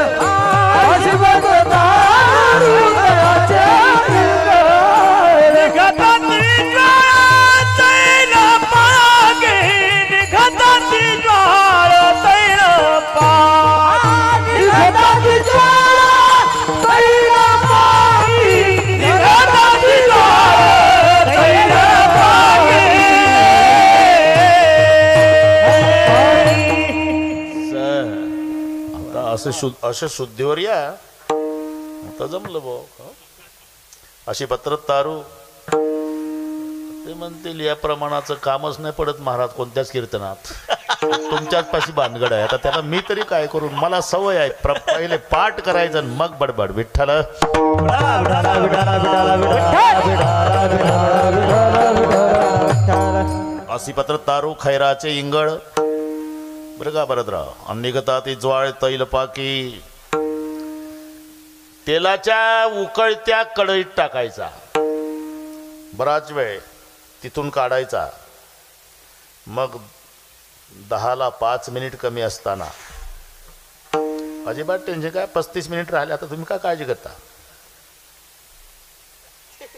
अशी पत्र तारू खैराचे इंगळ. निघताती ज्वाळ तैल पाकी, असे शुद्धीवर या आता जमलं भाऊ. अशी पत्र तारू ते म्हणतील या प्रमाणाचं कामच नाही पडत महाराज कोणत्याच कीर्तनात. तुमच्याच पाशी भानगड आहे. आता त्याला मी तरी काय करू. मला सवय आहे पहिले पाठ करायचं मग बडबड विठ्ठल. अशी पत्र तारू खैराचे इंगळ बरं का भरतराव. अनिगता ती ज्वाळ तैल पाकी तेलाच्या उकळत्या कढईत टाकायचा. बराच वेळ तिथून काढायचा. मग 10ला 5 मिनिट कमी असताना अजिबात टेन्शन काय 35 मिनिट राहिले. आता तुम्ही काय काळजी करता.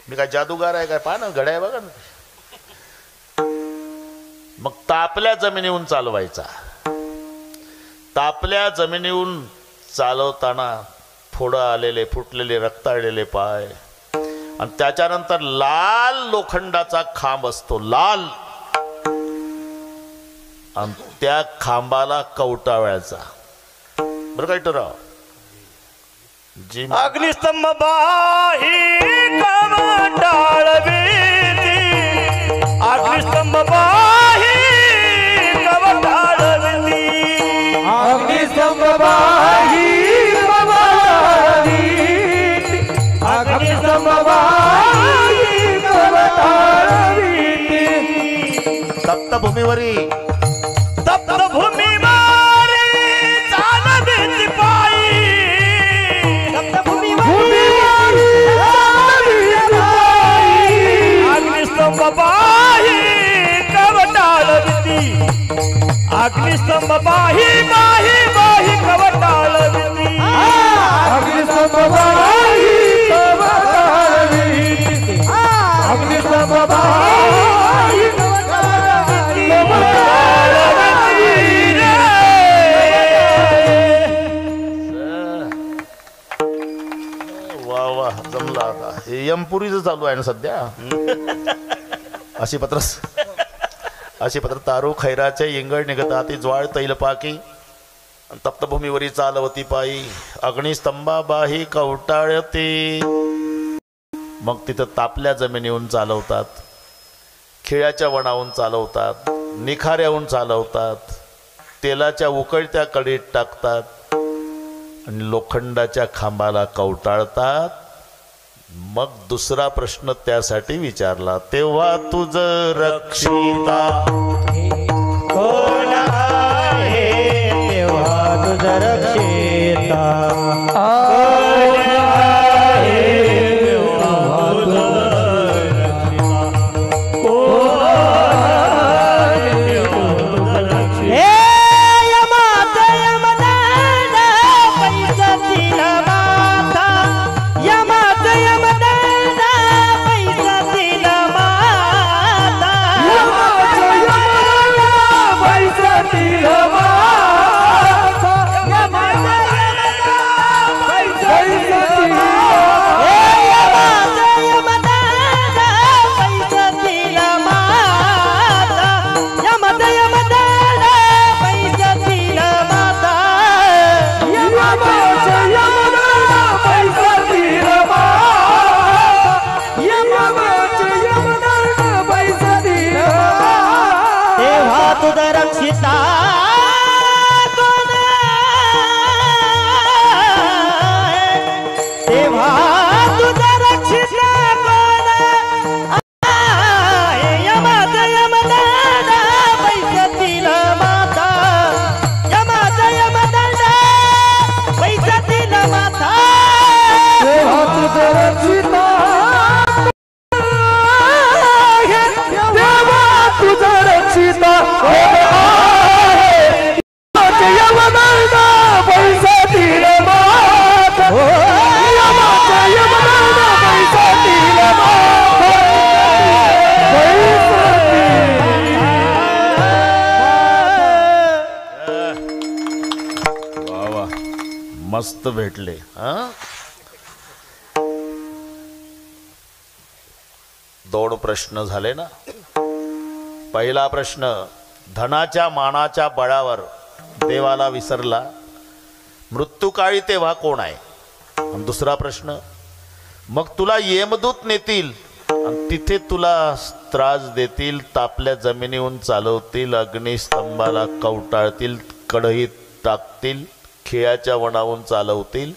मी काय जादूगार आहे काय. पहा ना घड्या आहे बघा ना. मग तापल्या जमिनीहून चालवायचा. तापल्या जमिनीहून चालवताना फोडं आलेले फुटलेले रक्ताळलेले पाय आणि त्याच्यानंतर लाल लोखंडाचा खांब असतो लाल आणि त्या खांबाला कवटाळायचा. बरं काय ठराव जी अग्निस्तंभ बाही कवटाळविती अग्निस्तंभ बाही कवटाळविती अग्निस्तंभ बाही अग्निस्तंभ बाही कवटाळविती. तप्त भूमीवरी तप्त भूमीवरी चालविती पायी तप्त भूमीवरी अग्निस्तंभ बाही कवटाळविती अग्निस्तंभ बाही बाही बाही कवटाळविती अग्निस्तंभ बाही कवटाळविती अग्निस्तंभ बाही वा वा जमला. आता हे यमपुरीच चालू आहे ना सध्या. अशी पत्र तारू खैराचे इंगळ निघता ती ज्वाळ तैल पाकी तप्तभूमीवरी चालवती पायी अग्निस्तंभा बाही कवटाळती. मग तिथं तापल्या जमिनीहून चालवतात. खिळ्याच्या वणाहून चालवतात. निखाऱ्याहून चालवतात. तेलाच्या उकळत्या कढईत टाकतात आणि लोखंडाच्या खांबाला कवटाळतात. मग दुसरा प्रश्न त्यासाठी विचारला तेव्हा तुझ रक्षिता कोण आहे तेव्हा तुझ रक्षिता कोण आहे तेव्हा तुझ रक्षिता कोण आहे तेव्हा तुझ रक्षिता. हे यमाचा यमदान पैसा दिला माथा यमाचा यमदान पैसा दिला माथा यमाचा यमदान पैसा दिला माथा यमाचा यमदान पैसा दिला हे यमाचा यमदान पैसा दिला माथा यमाचा यमदान पैसा दिला माथा यमाचा यमदान पैसा दिला माथा यमाचा यमदान पैसा दिला तेव्हा तुझा रक्षिता कोण तेव्हा तुझा रक्षिता कोण यमाचा यमदान पैसा दिला माता यमाचा यमदान पैसा दिला माता तेव्हा तुझा रक्षिता तेव्हा तुझा रक्षिता यमाचा यमदान पैसा दिला माता यमाचा यमदान पैसा दिला माता पैसा वा वा मस्त भेटले. हा 2 प्रश्न झाले ना. पहिला प्रश्न धनाच्या मानाच्या बळावर देवाला विसरला मृत्यूकाळी तेव्हा कोण आहे? आणि दुसरा प्रश्न, मग तुला यमदूत नेतील आणि तिथे तुला त्रास देतील, तापल्या जमिनीहून चालवतील, अग्निस्तंभाला कवटाळतील, कढईत टाकतील, खिळ्याच्या वनावून चालवतील,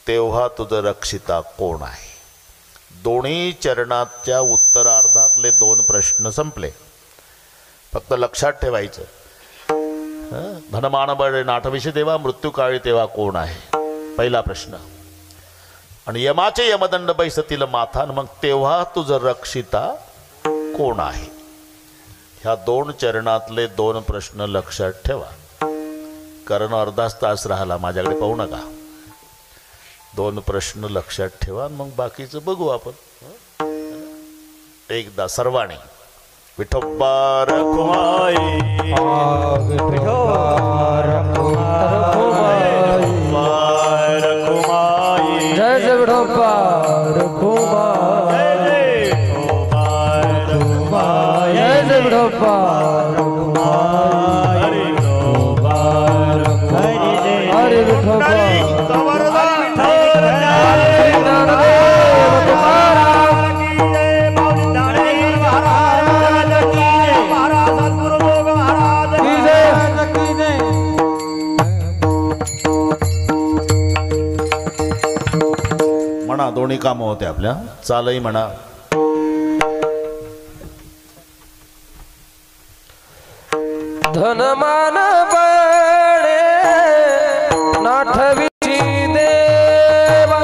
तेव्हा तुझं रक्षिता कोण आहे? दोन्ही चरणाच्या उत्तरार्धातले 2 प्रश्न संपले. फक्त लक्षात ठेवायचं, धनमानबळ नाठविषयी तेव्हा, मृत्यूकाळी तेव्हा कोण आहे? पहिला प्रश्न. आणि यमाचे यमदंड बैसतील माथा, मग तेव्हा तुझं रक्षिता कोण आहे? ह्या 2 चरणातले 2 प्रश्न लक्षात ठेवा, कारण अर्धाच तास राहिला, माझ्याकडे पाहू नका. 2 प्रश्न लक्षात ठेवा, मग बाकीचं बघू आपण. एकदा सर्वांनी विठोबा रखुमाई, जय जय विठोबा रखुमाई, जय जय विठोबा हरे विठोबा. म्हणा, दोन्ही कामं होते आपल्या. चालही म्हणा. धनमान बळे नाठविची देवा,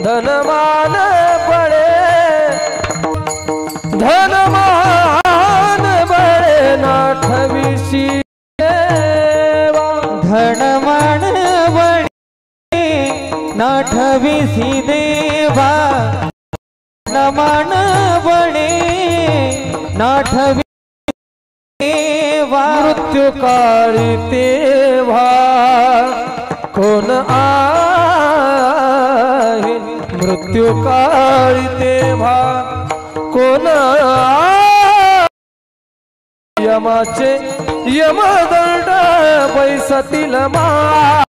धनमान बळे, धनमान बळे नाठविची देवा, धनमान बळे नाठविसी देवा, धनमान बळे नाठवी मृत्यूकाळी तेव्हा कोण आहे? मृत्यूकाळी तेव्हा कोण आहे? यमाचे यमदंड बैसतील माचे,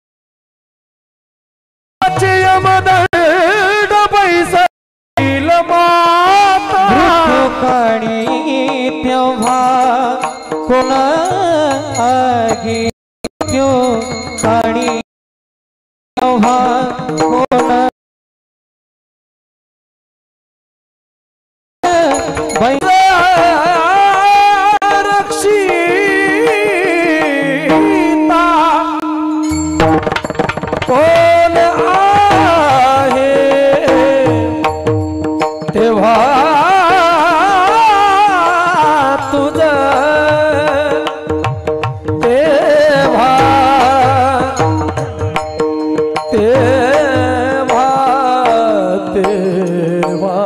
यमदंड बैसतील माता. मृत्यूकाळी तेव्हा कोण आहे? मृत्यूकाळी तेव्हा कोण रक्षिता कोण आहे? तेव्हा तुझं, तेव्हा तेव्हा तेव्हा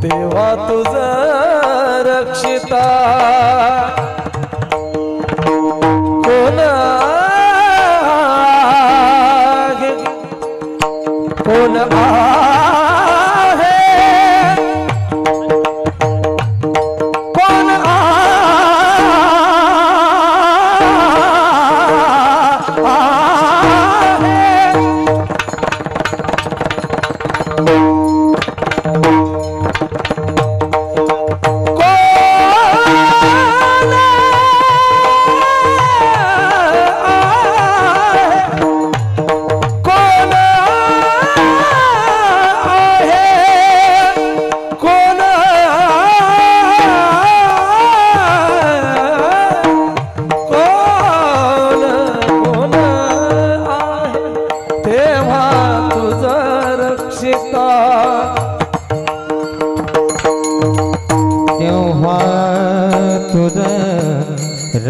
तेव्हा तुझं रक्षिता कोण आहे? कोण आहे? कोण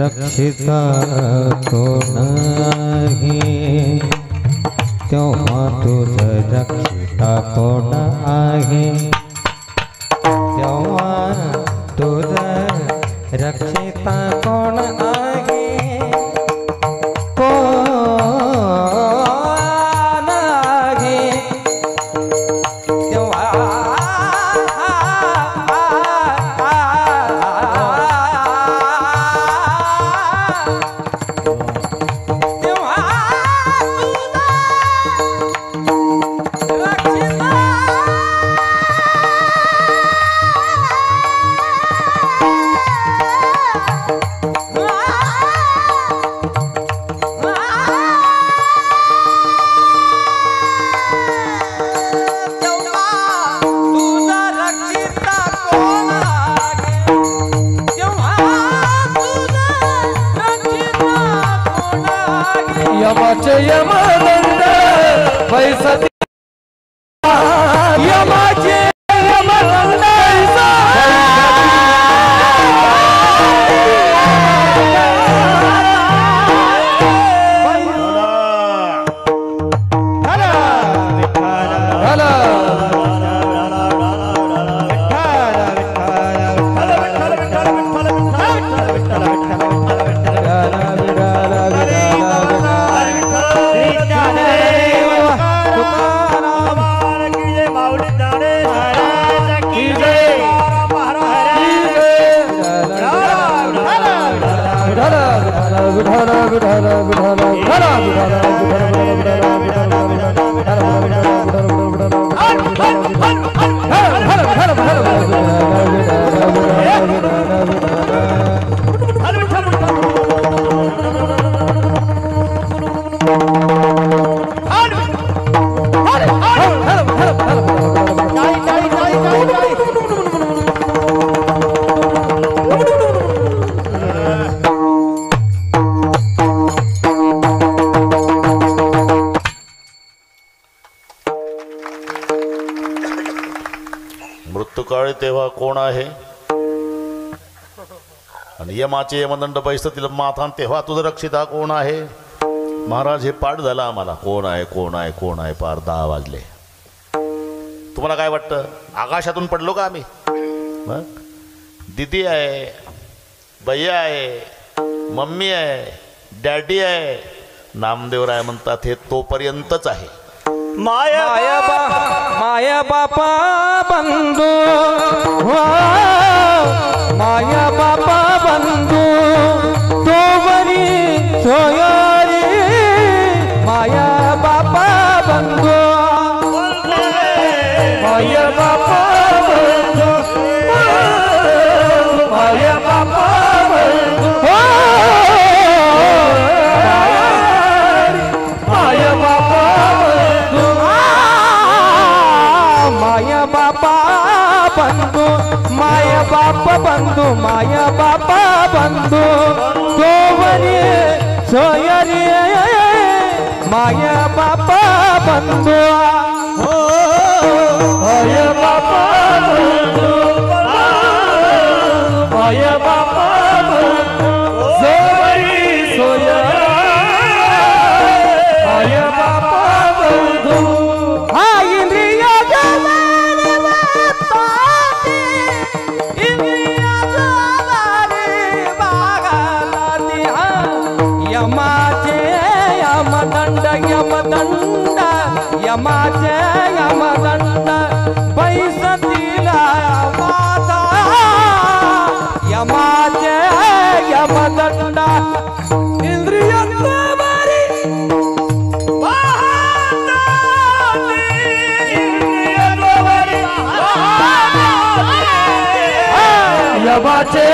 रक्षिता कोण आहे? तेव्हा तुझं रक्षिता कोण आहे? तेव्हा तुझं रक्षिता कोण आहे? कोण आहे? तेव्हा यमाचे यमदंड पैसा यमाचे यमदंड मृत्यूकाळी तेव्हा कोण आहे आणि यमाचे यमदंड पैसतील माथान तेव्हा तुझं रक्षिता कोण आहे. महाराज हे पाठ झालं आम्हाला. कोण आहे कोण आहे कोण आहे पार 10 वाजले. तुम्हाला काय वाटतं आकाशातून पडलो का आम्ही. मग दीदी आहे, भैया आहे, मम्मी आहे, डॅडी आहे, नामदेवराय म्हणतात हे तोपर्यंतच आहे. माया बापा बंधू माया बापा बंधू तोवरी सोयरी माया बापा बंधू माया बापा बंधू माया बापा बंधू माया बापा माया बापा बंधू माया बाप बंधू माया बापा बंधू तोवरी सोयरी माया बापा बंधू माया बापा बंधू माया बापा बंधू सोयरी सोयरी माया बापा बंधू हा इंद्रिया यमाचे यमदंड यमदंड यमाचे यमदंड पैसतीला माता यमाचे यमदंड इंद्रिय यमाचे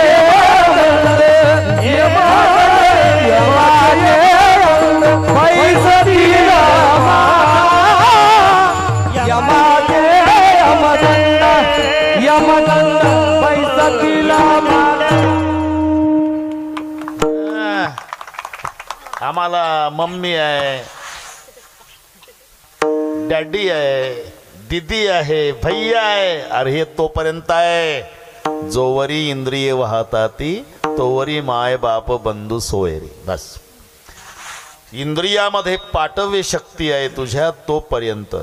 आम्हाला मम्मी आहे, डॅडी आहे, दीदी आहे, भैया आहे. अरे हे तोपर्यंत आहे. जोवरी इंद्रिये वाहताती तोवरी माय बाप बंधू सोयरी. बस इंद्रियामध्ये पाठव्य शक्ती आहे तुझ्या तोपर्यंत.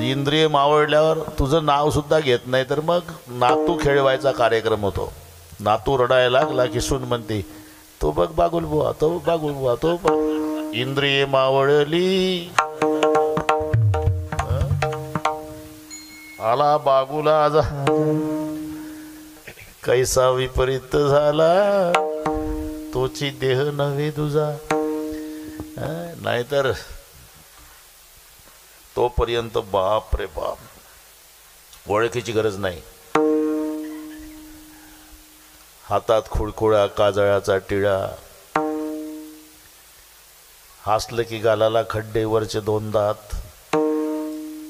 इंद्रिय मावळल्यावर तुझं नाव सुद्धा घेत नाही तर मग नातू खेळवायचा कार्यक्रम होतो. नातू रडायला लागला की सून म्हणते तो बघ बागुल बुवा, तो बागुल बुवा, तो बघ. इंद्रिये मावळली आला बागुला आजा. कैसा विपरीत झाला तोची देह नव्हे तुझा. नाहीतर तोपर्यंत बाप रे बाप ओळखीची गरज नाही. हातात खुळखुळा काजळाचा टिळा, हसलं की गालाला खड्डे, वरचे 2 दात,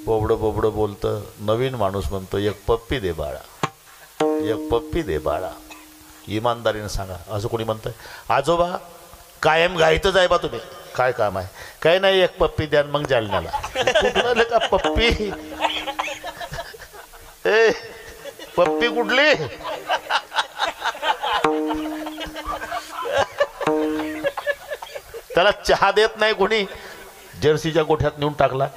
बोबडं बोबडं बोलतं. नवीन माणूस म्हणतो एक पप्पी दे बाळा, एक पप्पी दे बाळा. इमानदारीने सांगा असं कोणी म्हणतंय. आजोबा कायम घाईतच आहे बा तुम्ही. काय काम आहे? काही नाही, एक पप्पी द्या मग जालन्याला. कुठलं आलं का पप्पी? ए पप्पी कुठली? त्याला चहा देत नाही कोणी, जर्सीच्या गोठ्यात नेऊन टाकला.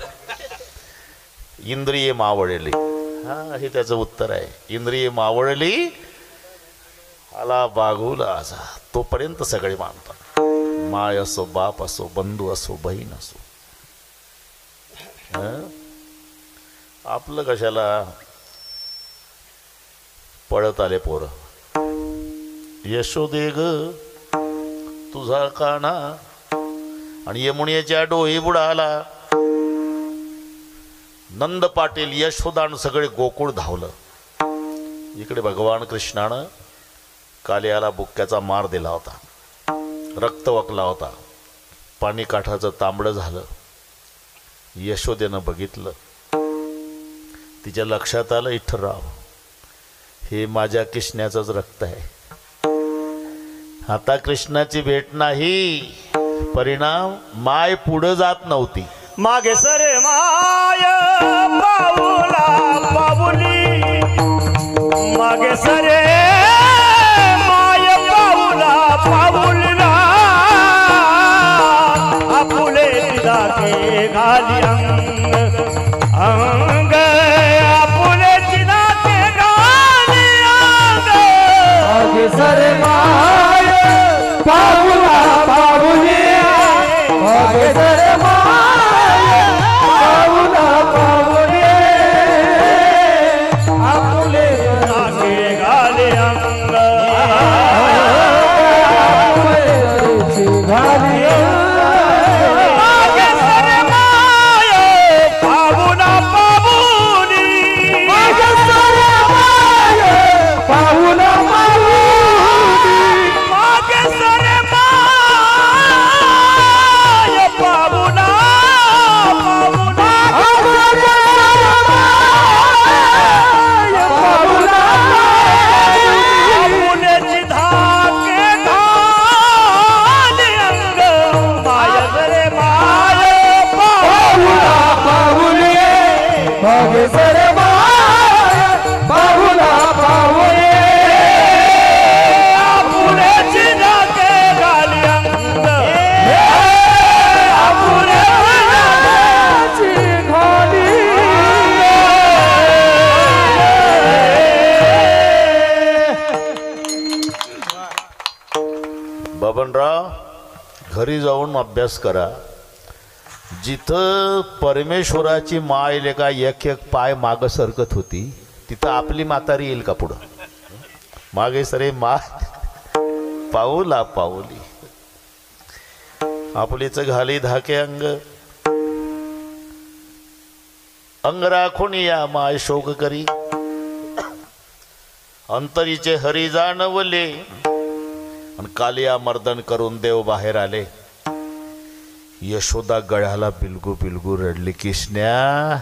इंद्रिये मावळली. हा, हे त्याचं उत्तर आहे. इंद्रिये मावळली आला बागुला असा. तोपर्यंत सगळे मानतात. माय असो, बाप असो, बंधू असो, बहीण असो. आपलं कशाला पळत आले पोरं. यशोदे ग तुझा काना, आणि यमुनेच्या डोही बुडाला. नंद पाटील, यशोदान सगळे गोकुळ धावलं. इकडे भगवान कृष्णानं कालियाला बुक्क्याचा मार दिला होता. रक्त वकला होता. पाणी काठाचं तांबडं झालं. यशोदेनं बघितलं. तिच्या लक्षात आलं, इठ्ठलराव हे माझ्या कृष्णाचंच रक्त आहे. आता कृष्णाची भेट नाही. परिणाम माय पुढं जात नव्हती. मागे सरे माय पाऊला पाऊली, मागे सरे माय पाऊला पाऊलला, आपुले दिला के घाली अंग अंग, आपुले दिला के घाली अंग. मागे सरे माय पाऊला पाऊली, मागे सरे माय पाऊला पाऊली, आपुले के घाली अंग, घाली मागे सरे माय पाऊला पाऊली, मागे सरे माय पाऊला पाऊली, मागे सरे माय पाऊला पाऊला, आपुलेची धाके घाली अंग, माय सरे माय पाऊला पाऊली, मागे सरे माय पाऊला पाऊली, आपुलेची धाके घाली अंग, आपुलेची घाली बबनराव घरी जाऊन अभ्यास करा. जिथं परमेश्वराची माय लेका एक एक पाय माग सरकत होती, तिथं आपली म्हातारी येईल का पुढं? मागे सरे माय पाऊला पाऊली, आपलीच घाली धाके अंग. अंग राखून या माय शोक करी, अंतरीचे हरी जाणवले. आणि कालिया मर्दन करून देव बाहेर आले. यशोदा गळ्याला बिलगू बिलगू रडली. कृष्ण्या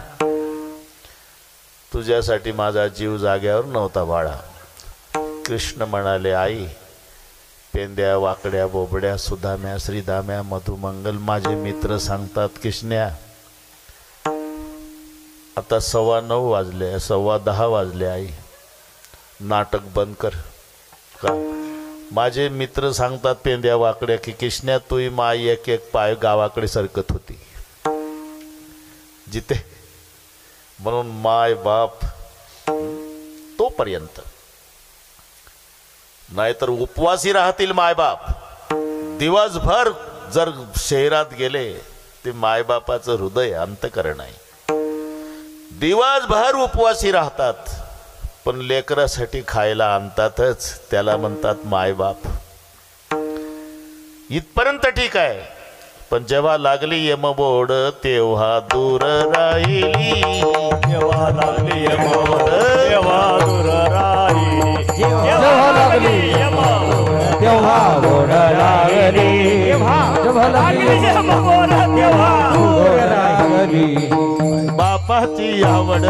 तुझ्यासाठी माझा जीव जाग्यावर नव्हता बाळा. कृष्ण म्हणाले, आई पेंद्या वाकड्या बोबड्या सुदाम्या श्रीदाम्या मधुमंगल माझे मित्र सांगतात कृष्ण्या आता 9:15 वाजले, 10:15 वाजले. आई नाटक बंद कर. का माझे मित्र सांगतात पेंद्या वाकड्या की कृष्ण्या तुही माय एक एक पाय गावाकडे सरकत होती जिथे. म्हणून माय बाप तोपर्यंत, नाहीतर उपवासी राहतील मायबाप. दिवसभर जर शहरात गेले ते मायबापाचं हृदय अंतकरण आहे. दिवसभर उपवासी राहतात पण लेकरासाठी खायला आणतातच, त्याला म्हणतात मायबाप. इथपर्यंत ठीक आहे, पण जेव्हा लागली यमबोड तेव्हा दूर राहिली. जेव्हा लागली यमबोड तेव्हा दूर राहिली. जेव्हा लागली तेव्हा गोड लागली, जेव्हा लागली यमबोड तेव्हा गोड लागली. बापाची आवड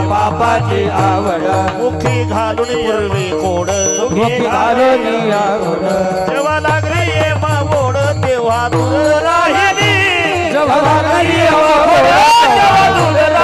बापाची आवड मुखी घालून पूर्वी कोड. मुखी घालून आवड. जेव्हा लागली यमबोड तेव्हा तेव्हा दूर राहिली जेव्हा लागली हवा तेव्हा दूर